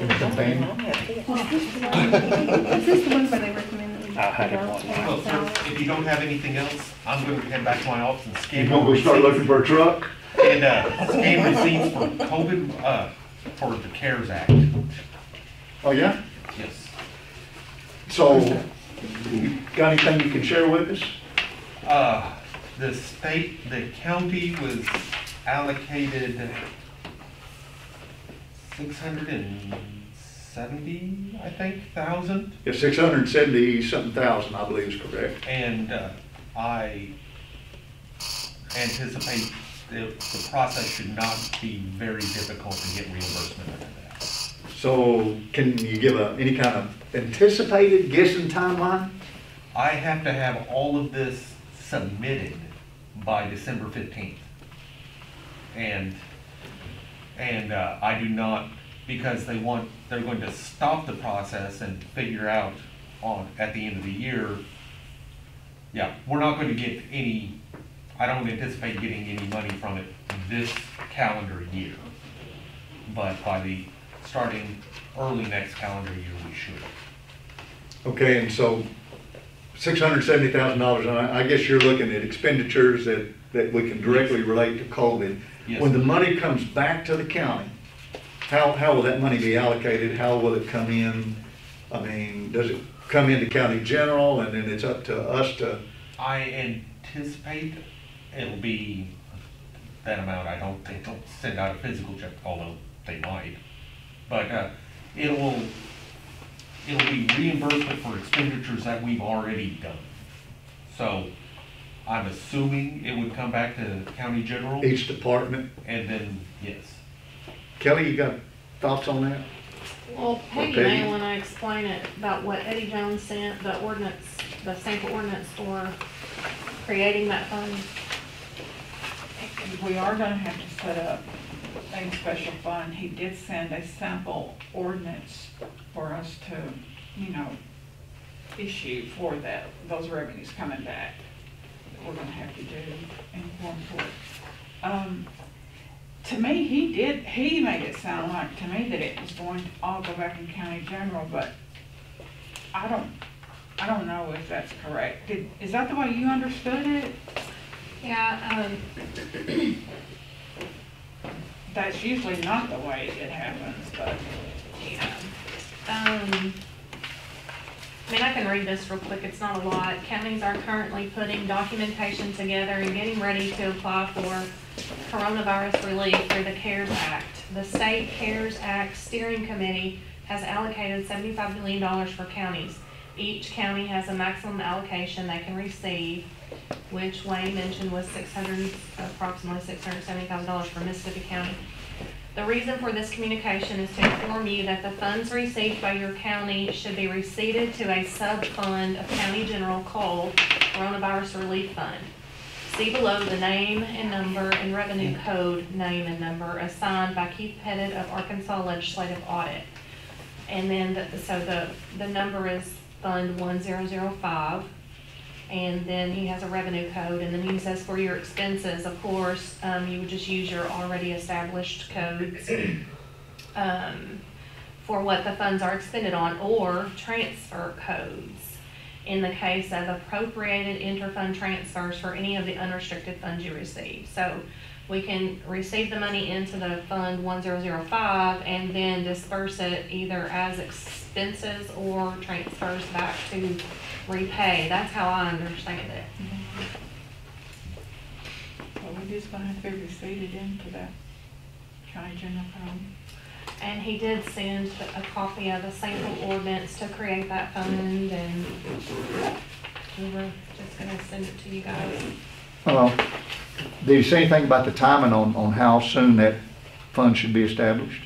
Anything? Is this the one where they recommend that we? I had it one. Well, sir, if you don't have anything else, I'm going to head back to my office and You scan. gonna go start looking for a truck? And scan receipts for COVID, for the CARES Act. Oh, yeah? Yes. So, you got anything you can share with us? The county was allocated 670, I think, thousand. Yeah, 670-something thousand, I believe is correct. And I anticipate the process should not be very difficult to get reimbursement under that. So, can you give any kind of anticipated guessing timeline? I have to have all of this submitted by December 15th. And I do not, because they're going to stop the process and figure out at the end of the year. Yeah, we're not going to get any, I don't anticipate getting any money from it this calendar year. But starting early next calendar year, we should. Okay, and so $670,000, and I guess you're looking at expenditures that we can directly relate to COVID. Yes. When the money comes back to the county, how will that money be allocated? How will it come in? I mean, does it come into county general and then it's up to us to? I anticipate it'll be that amount. They don't send out a physical check, although they might. But it'll be reimbursement for expenditures that we've already done. So I'm assuming it would come back to county general. Each department? And then, yes. Kelly, you got thoughts on that? Well, Peggy Okay. may want to explain it about what Eddie Jones sent, the ordinance, the sample ordinance for creating that fund. We are gonna have to set up a special fund. He did send a sample ordinance for us to, issue for those revenues coming back that we're gonna have to do in form for it. To me, he made it sound like to me that it was going to all go back in county general, but I don't know if that's correct. Is that the way you understood it? Yeah, That's usually not the way it happens, but. yeah. I mean, I can read this real quick, it's not a lot. Counties are currently putting documentation together and getting ready to apply for coronavirus relief through the CARES Act. The State CARES Act Steering Committee has allocated $75 million for counties. Each county has a maximum allocation they can receive, which Wayne mentioned was approximately $670,000 for Mississippi County. The reason for this communication is to inform you that the funds received by your county should be receipted to a sub-fund of County General called Coronavirus Relief Fund. See below the name and number and revenue code name and number assigned by Keith Pettit of Arkansas Legislative Audit. And then, the number is Fund 1005. And then he has a revenue code, and then he says for your expenses, of course, you would just use your already established codes for what the funds are expended on, or transfer codes in the case of appropriated interfund transfers for any of the unrestricted funds you receive. So we can receive the money into the Fund 1005 and then disperse it either as expenses or transfers back to repay. That's how I understand it. Well, we're just gonna have to be receipted into that county general fund. And he did send a copy of the sample ordinance to create that fund, and we were just gonna send it to you guys. Did you say anything about the timing on how soon that fund should be established?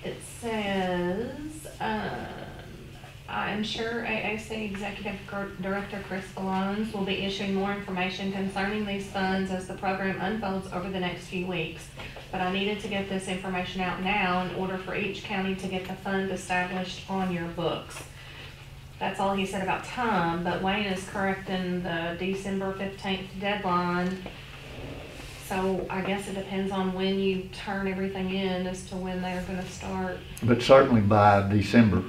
It says, I am sure AAC Executive Director Chris Balones will be issuing more information concerning these funds as the program unfolds over the next few weeks. But I needed to get this information out now in order for each county to get the fund established on your books. That's all he said about time, but Wayne is correcting the December 15th deadline. So I guess it depends on when you turn everything in as to when they're gonna start. But certainly by December.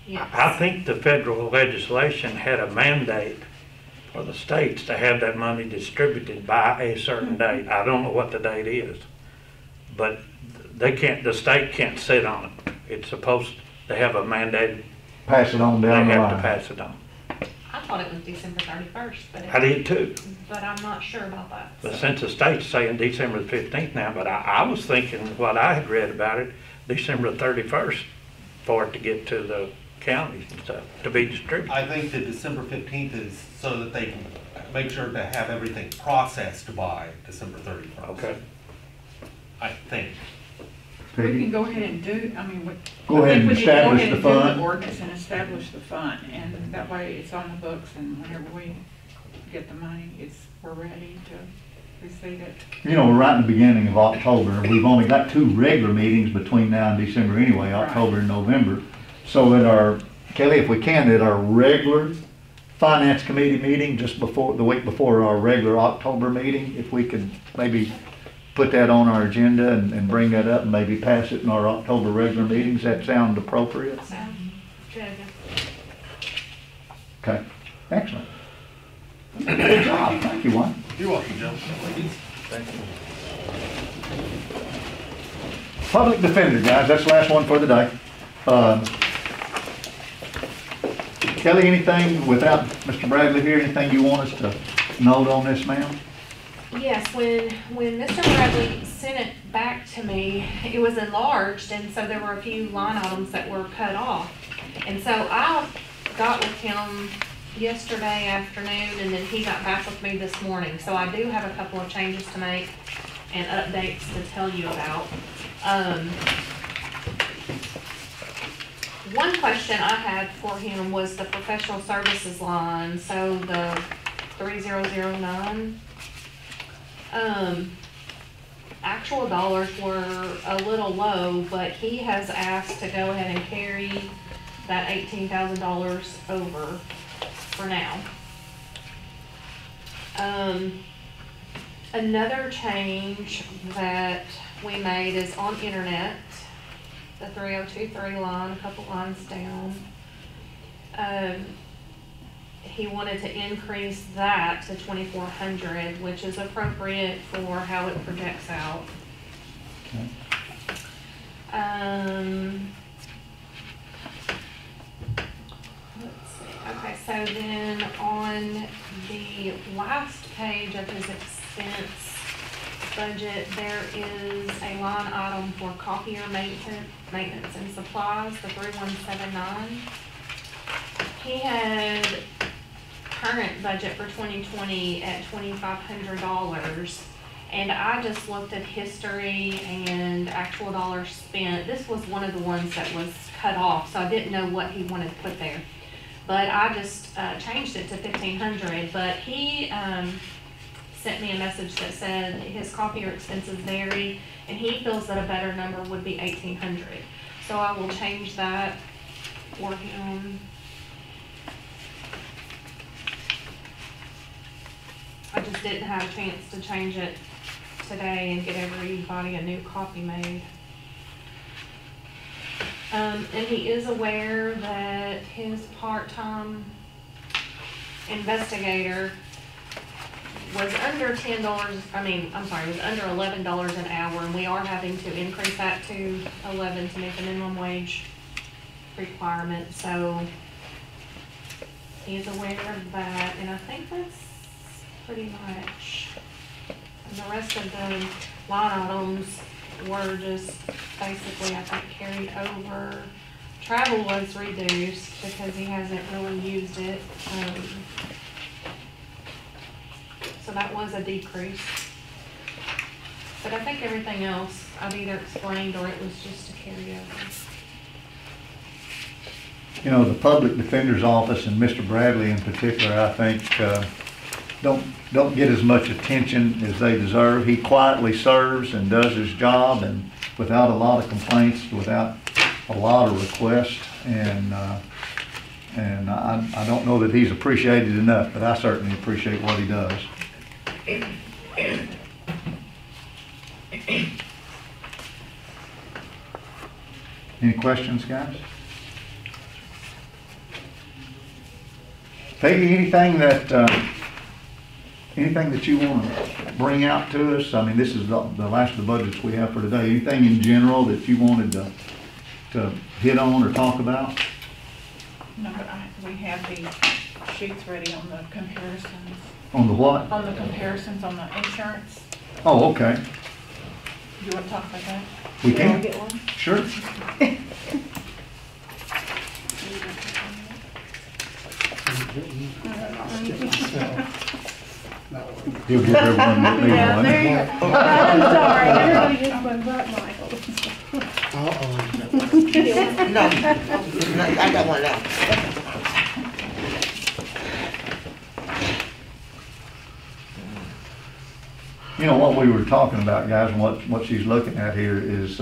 Yes. I think the federal legislation had a mandate for the states to have that money distributed by a certain date. I don't know what the date is, but the state can't sit on it. It's supposed to have a mandate. Pass it on They down the have to line. pass it on. I thought it was December 31st, I did too. but I'm not sure about that. But so. since the state's saying December the 15th now, but I was thinking what I had read about it, December the 31st for it to get to the counties and stuff, to be distributed. I think the December 15th is so that they can make sure to have everything processed by December 31st. Okay. I think. We Peggy? can go ahead and do, I mean, Go ahead and establish the I think we need to go ahead and do fund. the ordinance and establish the fund, and that way it's on the books, and whenever we get the money, we're ready to receive it. You know, we're right in the beginning of October. We've only got 2 regular meetings between now and December anyway, October and November. So at our, Kelly, if we can, at our regular finance committee meeting, just before, the week before our regular October meeting, if we could maybe put that on our agenda and bring that up and maybe pass it in our October regular meetings, that sound appropriate? Sounds good. Okay, excellent. Good job, thank you, Wayne. You're welcome, Joe. Ladies. Public defender, guys, that's the last one for the day. Kelly, anything without Mr. Bradley here, anything you want us to note on this, ma'am? Yes, when Mr. Bradley sent it back to me, it was enlarged, and so there were a few line items that were cut off. And so I got with him yesterday afternoon, and then he got back with me this morning. So I do have a couple of changes to make and updates to tell you about. One question I had for him was the professional services line, so the 3009. Actual dollars were a little low, but he has asked to go ahead and carry that $18,000 over for now. Another change that we made is on internet, the 3023 line, a couple lines down. He wanted to increase that to 2,400, which is appropriate for how it projects out. Okay. Let's see. Okay, so then on the last page of his expense budget, there is a line item for copier maintenance and supplies, the 3179. He had current budget for 2020 at $2,500, and I just looked at history and actual dollars spent. This was one of the ones that was cut off, so I didn't know what he wanted to put there. But I just changed it to 1,500, but he sent me a message that said his copier expenses vary, and he feels that a better number would be 1,800. So I will change that for him. I just didn't have a chance to change it today and get everybody a new copy made. And he is aware that his part-time investigator was under $10, was under $11 an hour, and we are having to increase that to 11 to meet the minimum wage requirement, so he's aware of that, and I think that's pretty much, and the rest of the line items were just basically, I think, carried over. Travel was reduced because he hasn't really used it. So that was a decrease. But I think everything else I've either explained or it was just a carryover. You know, the Public Defender's Office and Mr. Bradley in particular, I think, don't get as much attention as they deserve. He quietly serves and does his job, and without a lot of complaints, without a lot of requests, and I don't know that he's appreciated enough, but I certainly appreciate what he does. Any questions, guys? Peggy, anything that you want to bring out to us? I mean, this is the last of the budgets we have for today. Anything in general that you wanted to hit on or talk about? No, but we have the sheets ready on the comparisons. On the what? On the comparisons on the insurance. Oh, okay. You want to talk about that? We can. I get one? Sure. You'll give everyone that needs Yeah, one. there you go. I'm sorry, everybody gets one but Michael. No, I got one now. You know, what we were talking about, guys, and what she's looking at here is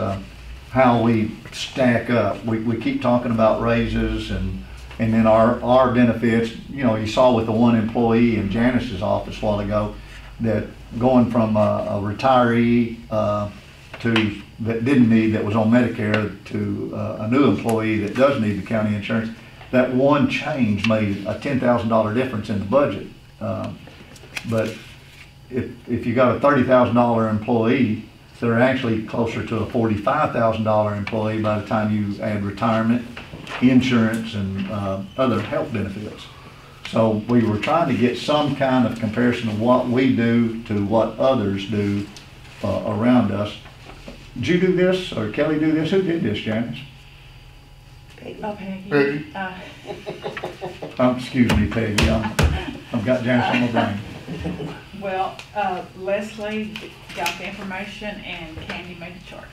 how we stack up. We keep talking about raises and then our benefits. You know, you saw with the one employee in Janice's office a while ago that going from a retiree that was on Medicare to a new employee that does need the county insurance, that one change made a $10,000 difference in the budget. But if you got a $30,000 employee, they're actually closer to a $45,000 employee by the time you add retirement, insurance, and other health benefits. So we were trying to get some kind of comparison of what we do to what others do around us. Did you do this, or Kelly do this? Who did this, Janice? Okay. Peggy. Excuse me, Peggy. I've got Janice on my brain. Well, Leslie got the information and Candy made the chart.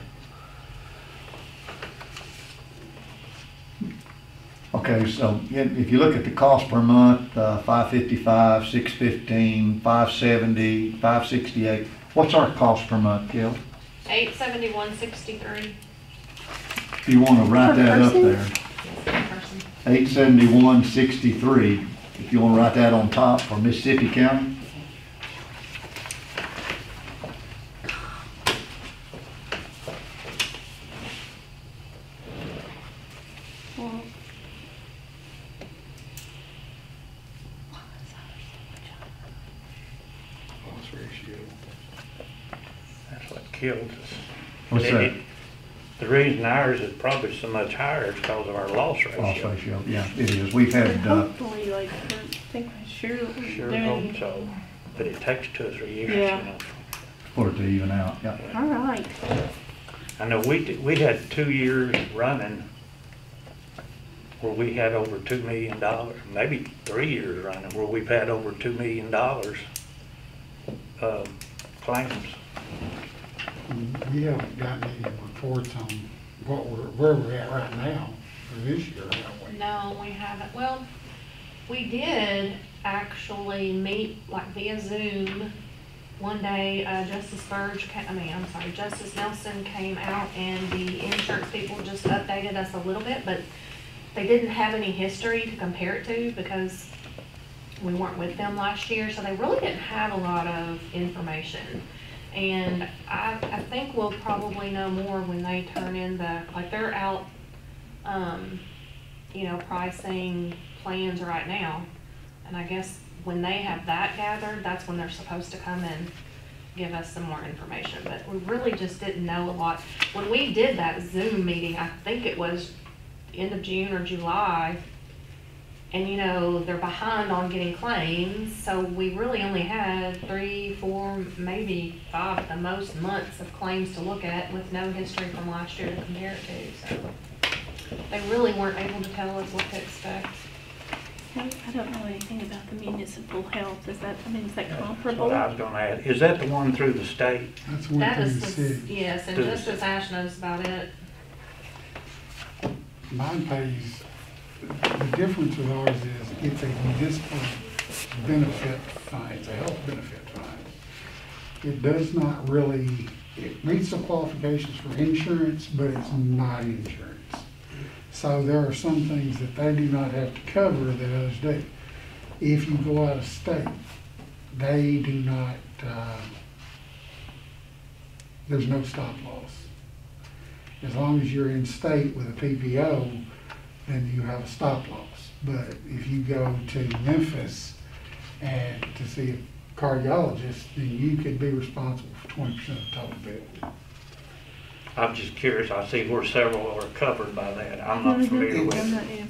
Okay, so if you look at the cost per month, $555, $615, $570, $568. What's our cost per month, Kelly? $871.63. If you want to write that up there, Yes, per person. $871.63. If you want to write that on top for Mississippi County. That's what kills us. What's that? The reason ours is probably so much higher is because of our loss ratio. Loss ratio, yeah, it is. We've had, Hopefully, like, I think we sure Sure doing. hope so, but it takes 2 or 3 years, Yeah. you know. for it to even out, yeah. All right. I know we had 2 years running where we had over $2 million, maybe 3 years running where we've had over $2 million claims. We haven't gotten any reports on where we're at right now for this year, have we? No, we haven't. Well, we did actually meet like via Zoom one day. Justice Nelson came out and the insurance people just updated us a little bit, but they didn't have any history to compare it to because we weren't with them last year, so they really didn't have a lot of information. And I think we'll probably know more when they turn in they're out, pricing plans right now. And I guess when they have that gathered, that's when they're supposed to come and give us some more information, but we really just didn't know a lot. When we did that Zoom meeting, I think it was end of June or July, and you know, they're behind on getting claims, so we really only had 3, 4, maybe 5 at the most months of claims to look at with no history from last year to compare it to, so they really weren't able to tell us what to expect. I don't know anything about the municipal health. Is that, I mean, is that That's comparable? what I was gonna add. Is that the one through the state? That's one That thing is, to see. yes, and Does- just as Ash knows about it. Mine pays, the difference with ours is it's a municipal benefit fund, it's a health benefit fund. It does not really, it meets the qualifications for insurance, but it's not insurance. So there are some things that they do not have to cover that others do. If you go out of state, they do not, there's no stop loss. As long as you're in state with a PPO, then you have a stop loss. But if you go to Memphis and to see a cardiologist, then you could be responsible for 20% of the total bill. I'm just curious. I see where several are covered by that. I'm not familiar with I'm it. not, yeah.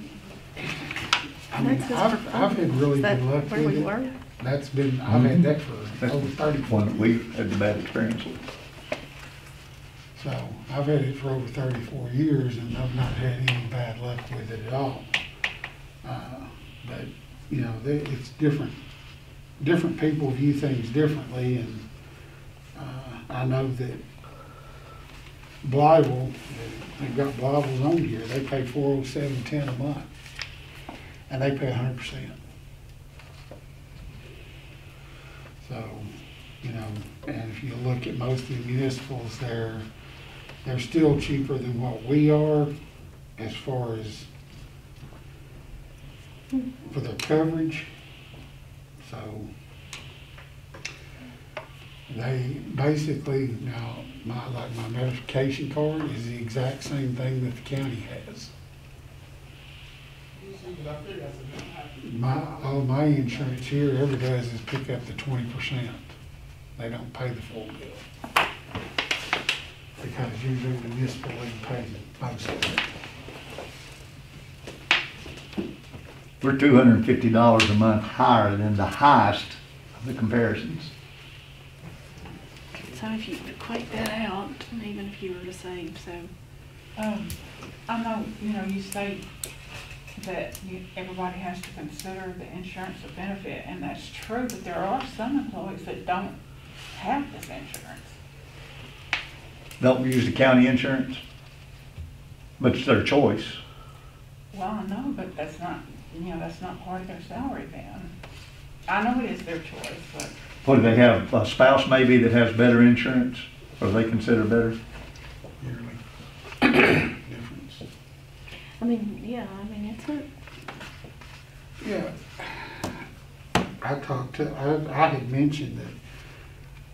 I mean, That's just I've for had fun. really Is that good luck where we with it. were? That's been, I've had that for That's over 30. one that we had the bad experience with. So I've had it for over 34 years and I've not had any bad luck with it at all. But, you know, it's different. Different people view things differently, and I know that Blyville, they've got Blyville's on here, they pay $407.10 a month, and they pay 100%. So, you know, and if you look at most of the municipals, they're still cheaper than what we are as far as for their coverage. So they basically, now, my notification card is the exact same thing that the county has. All my insurance here ever does is pick up the 20%. They don't pay the full bill. Because usually the municipal league pays most of it. We're $250 a month higher than the highest of the comparisons. So if you equate that out, and even if you were to save, so, I know, you know, you state that everybody has to consider the insurance a benefit, and that's true, but there are some employees that don't have this insurance. Don't use the county insurance, but it's their choice. Well, I know, but that's not, you know, that's not part of their salary then. I know it is their choice, but. What, do they have a spouse maybe that has better insurance, or they consider better? Yearly difference. I mean, yeah, I mean, it's a, Yeah. I had mentioned that,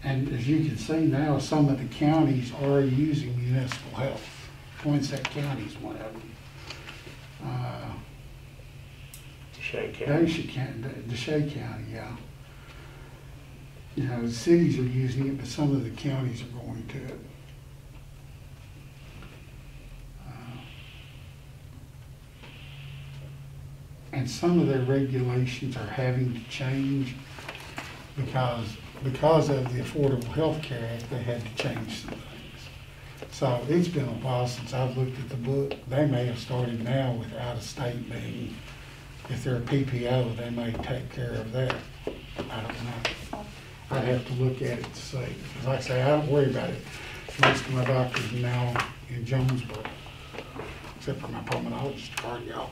and as you can see now, some of the counties are using municipal health. Poinsett County is one of them. Shea County. Shea County, yeah. You know, the cities are using it, but some of the counties are going to it. And some of their regulations are having to change because of the Affordable Health Care Act, they had to change some things. So it's been a while since I've looked at the book. They may have started now with out-of-state being, if they're a PPO, they may take care of that. I don't know. I'd have to look at it to see. Because like I say, I don't worry about it. Most of my doctors are now in Jonesboro, except for my pulmonologist, cardiologist.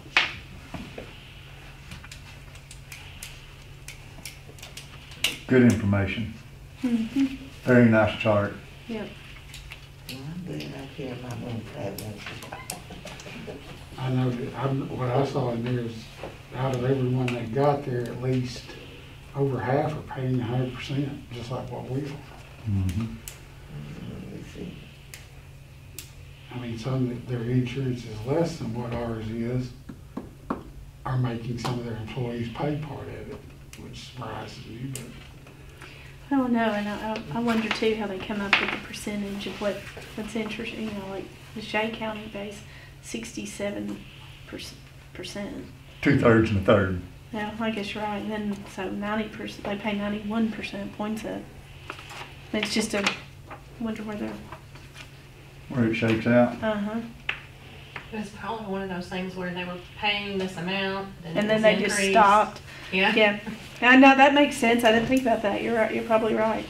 Good information. Very nice chart. yep. I'm glad I hear my own problems. I know that, what I saw in there is, out of everyone that got there, at least over half are paying 100%, just like what we are. Let's see. I mean, some, their insurance is less than what ours is. are making some of their employees pay part of it, which surprises you, but I don't know, and I wonder too how they come up with the percentage of what's interesting, you know, like the Shea County pays 67%. 2/3 and a third. Yeah, I guess you're right, and then, so 90%, they pay 91% points up. It's just wonder Where it shakes out. uh-huh. It's probably one of those things where they were paying this amount, And then they just stopped. Yeah. Yeah, I know, that makes sense, I didn't think about that, you're right, you're probably right.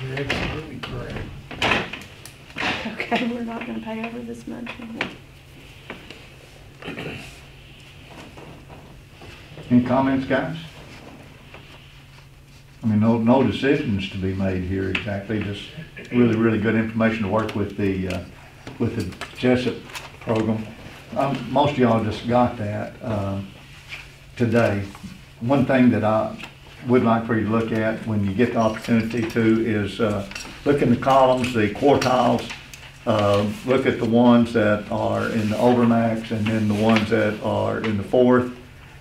you're absolutely correct. Okay, we're not gonna pay over this much anymore. Any comments, guys? I mean, no decisions to be made here exactly, just really, really good information to work with the Jessup program. Most of y'all just got that today. One thing that I would like for you to look at when you get the opportunity to is look in the columns, the quartiles, look at the ones that are in the overmax and then the ones that are in the fourth,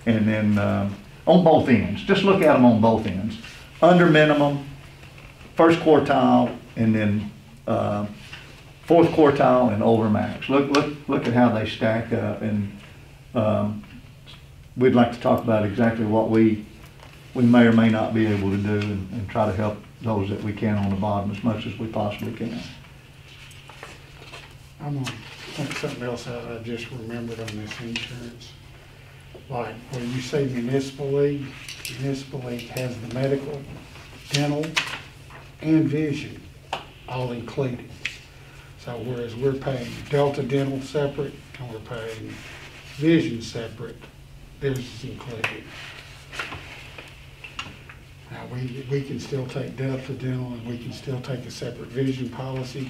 and then on both ends. Just look at them on both ends. Under minimum, first quartile, and then fourth quartile and overmax. Look at how they stack up, and we'd like to talk about exactly what we may or may not be able to do, and try to help those that we can on the bottom as much as we possibly can. I'm gonna think something else I just remembered on this insurance. Like, when you say municipal league has the medical, dental, and vision all included. So whereas we're paying Delta Dental separate, and we're paying vision separate, theirs is included. Now, we can still take Delta Dental, and we can still take a separate vision policy,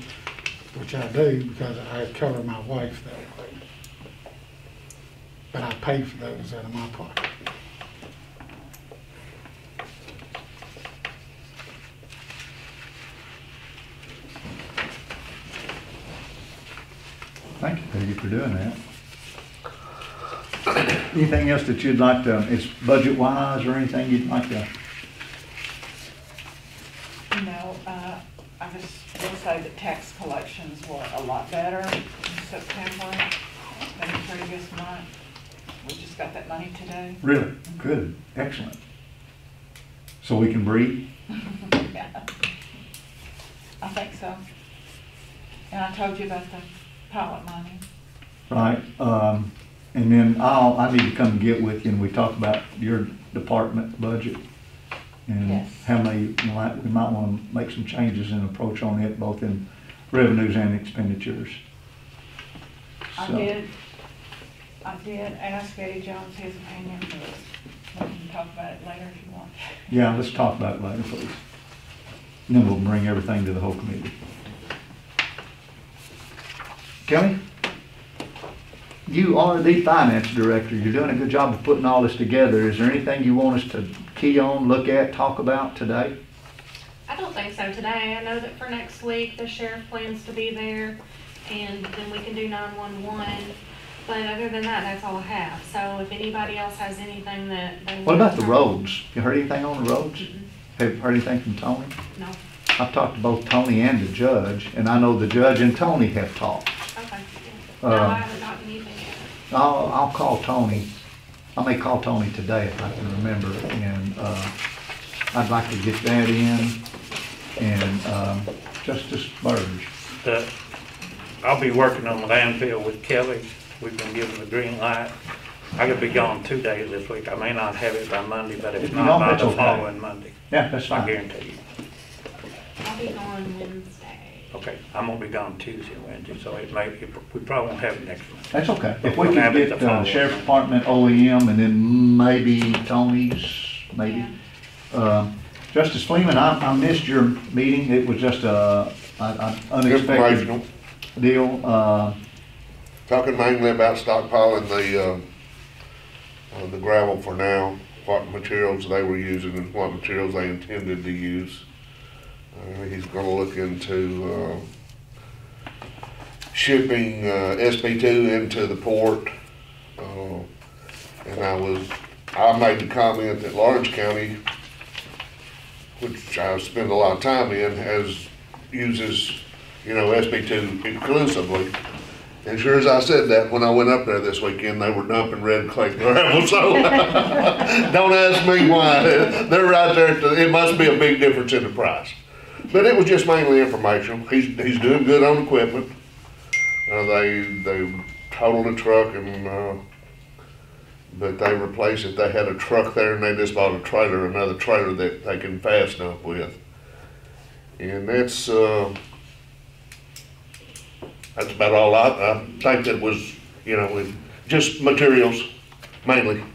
which I do because I cover my wife that way. But I pay for those out of my pocket. Thank you, Peggy, for doing that. Anything else that you'd like to, it's budget-wise or anything you'd like to? No, I just will say that tax collections were a lot better in September than the previous month. We just got that money today. Really? Good. Excellent. So we can breathe? Yeah. I think so. And I told you about the pilot money. Right. And then I need to come and get with you, and we talk about your department budget and Yes. how many, we might want to make some changes in approach on it, both in revenues and expenditures. I So- did ask Eddie Jones his opinion, but we can talk about it later if you want. Yeah, let's talk about it later, please. And then we'll bring everything to the whole committee. Kelly? You are the finance director. You're doing a good job of putting all this together. Is there anything you want us to key on, look at, talk about today? I don't think so today. I know that for next week, the sheriff plans to be there, and then we can do 911. But other than that, that's all I have. So if anybody else has anything that they want. What about the to- roads? You heard anything on the roads? Have you heard anything from Tony? No. I've talked to both Tony and the judge, and I know the judge and Tony have talked. Okay. No, I haven't gotten anything yet. I'll call Tony. I may call Tony today if I can remember, and I'd like to get that in, and Justice Burge. I'll be working on the landfill with Kelly. We've been given the green light. I could be gone 2 days this week. I may not have it by Monday, but if If you not, don't, by that's the okay. following Monday. Yeah, that's I fine. guarantee you. I'll be gone Wednesday. Okay, I'm gonna be gone Tuesday and Wednesday, so we probably won't have it next month. That's okay. If we We'll can have it get the the following sheriff's month. department, OEM, and then maybe Tony's, maybe. Justice Fleeman, I missed your meeting. It was just an unexpected Informational. deal. Talking mainly about stockpiling the gravel for now, what materials they were using and what materials they intended to use. He's gonna look into shipping SB2 into the port. And I made the comment that Lawrence County, which I spend a lot of time in, uses, SB2 exclusively. And sure as I said that, when I went up there this weekend, they were dumping red clay gravel, so don't ask me why. They're right there, it must be a big difference in the price. But it was just mainly informational. He's doing good on equipment. They totaled a truck but they replaced it. They had a truck there and they just bought another trailer that they can fast up with. And that's about all I think that was, just materials mainly.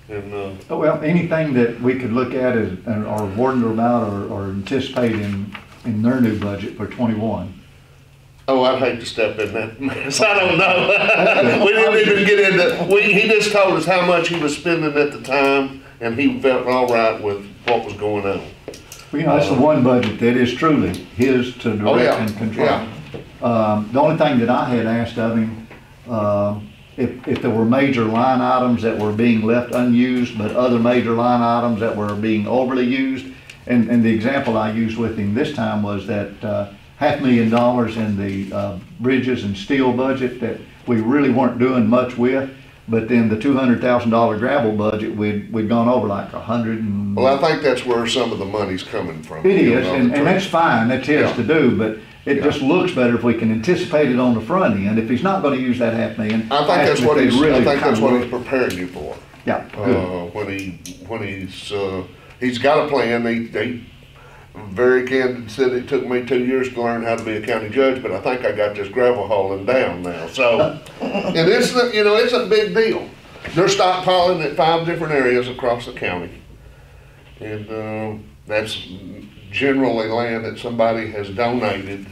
And well, anything that we could look at or wonder about or anticipate in their new budget for 21. Oh, I'd hate to step in that mess. I don't know. We didn't even get into, he just told us how much he was spending at the time, and he felt all right with what was going on. Well, that's the one budget that is truly his to direct and control. Yeah. The only thing that I had asked of him, if there were major line items that were being left unused, but other major line items that were being overly used, and the example I used with him this time was that $500,000 in the bridges and steel budget that we really weren't doing much with, but then the $200,000 gravel budget, we'd gone over like 100 and... Well, I think that's where some of the money's coming from. It is, and that's fine, that's his to do, but it just looks better if we can anticipate it on the front end. If he's not gonna use that $500,000, I think that's what he's preparing you for. Yeah, good. He's got a plan. He very candid said it took me 2 years to learn how to be a county judge, but I think I got this gravel hauling down now. So, and it's a big deal. They're stockpiling at 5 different areas across the county, and that's generally land that somebody has donated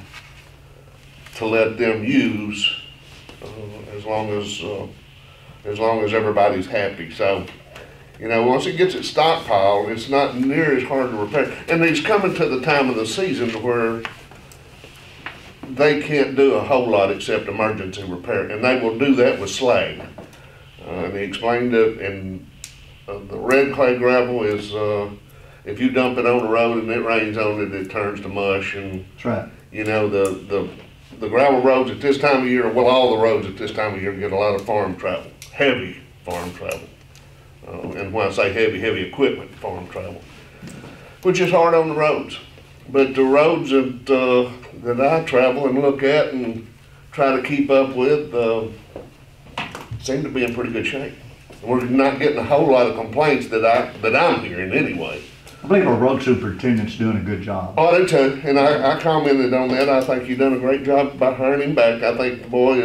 to let them use, as long as everybody's happy. So, once it gets it stockpiled, it's not near as hard to repair. And it's coming to the time of the season where they can't do a whole lot except emergency repair, and they will do that with slag. And he explained that, the red clay gravel is, if you dump it on the road and it rains on it, it turns to mush. And That's right. The gravel roads at this time of year, well, all the roads at this time of year get a lot of farm travel, heavy farm travel. And when I say heavy equipment farm travel, which is hard on the roads. But the roads that I travel and look at and try to keep up with seem to be in pretty good shape. We're not getting a whole lot of complaints that I'm hearing anyway. I believe our road superintendent's doing a good job. Oh, I do too, and I commented on that. I think you've done a great job by hiring him back. I think the boy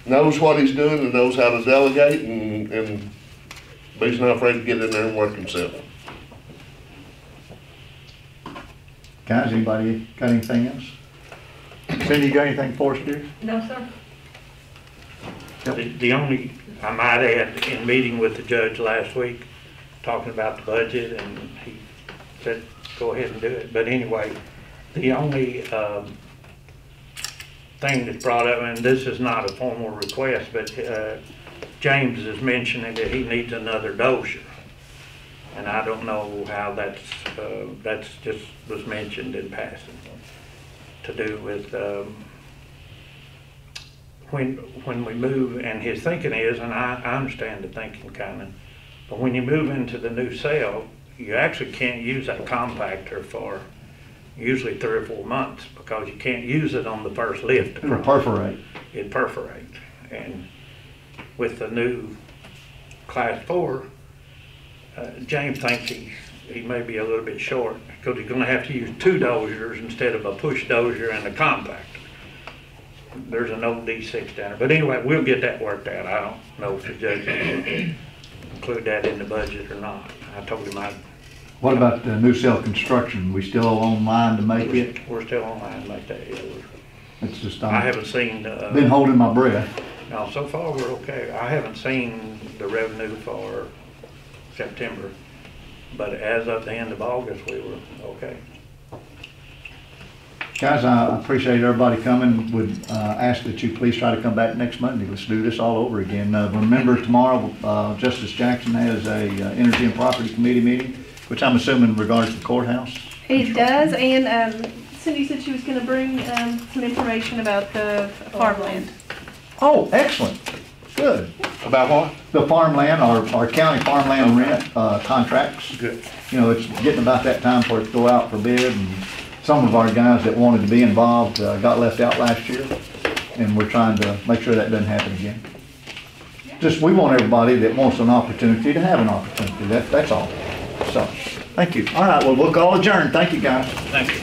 knows what he's doing and knows how to delegate, and he's not afraid to get in there and work himself. Guys, anybody got anything else? Cindy, you got anything for us, dear? No, sir. The only, I might add, in meeting with the judge last week, talking about the budget, and he said, go ahead and do it. But anyway, the only thing that's brought up, and this is not a formal request, but James is mentioning that he needs another dozer. And I don't know how that's just was mentioned in passing, to do with when we move, and his thinking is, and I understand the thinking kind of, but when you move into the new cell, you actually can't use that compactor for usually 3 or 4 months, because you can't use it on the first lift. It'll perforate. It'd perforate. And with the new class 4, James thinks he may be a little bit short, because he's gonna have to use 2 dozers instead of a push dozer and a compactor. There's an old D6 down there. But anyway, we'll get that worked out. I don't know if the judge will include that in the budget or not. I told him I'd... What about the new cell construction? We still online to make it? We're still online to make that, yeah. It's just, I haven't seen... been holding my breath. No, so far we're okay. I haven't seen the revenue for September, but as of the end of August, we were okay. Guys, I appreciate everybody coming. Would ask that you please try to come back next Monday. Let's do this all over again. Remember, tomorrow, Justice Jackson has a Energy and Property Committee meeting, which I'm assuming in regards to the courthouse. It does, and Cindy said she was gonna bring some information about the farmland. Oh, excellent. Good. About what? The farmland, our county farmland rent contracts. Good. You know, it's getting about that time for it to go out for bid, and some of our guys that wanted to be involved got left out last year, and we're trying to make sure that doesn't happen again. Just, we want everybody that wants an opportunity to have an opportunity. That's all. So, thank you. All right, well, we'll call adjourned. Thank you, guys. Thank you.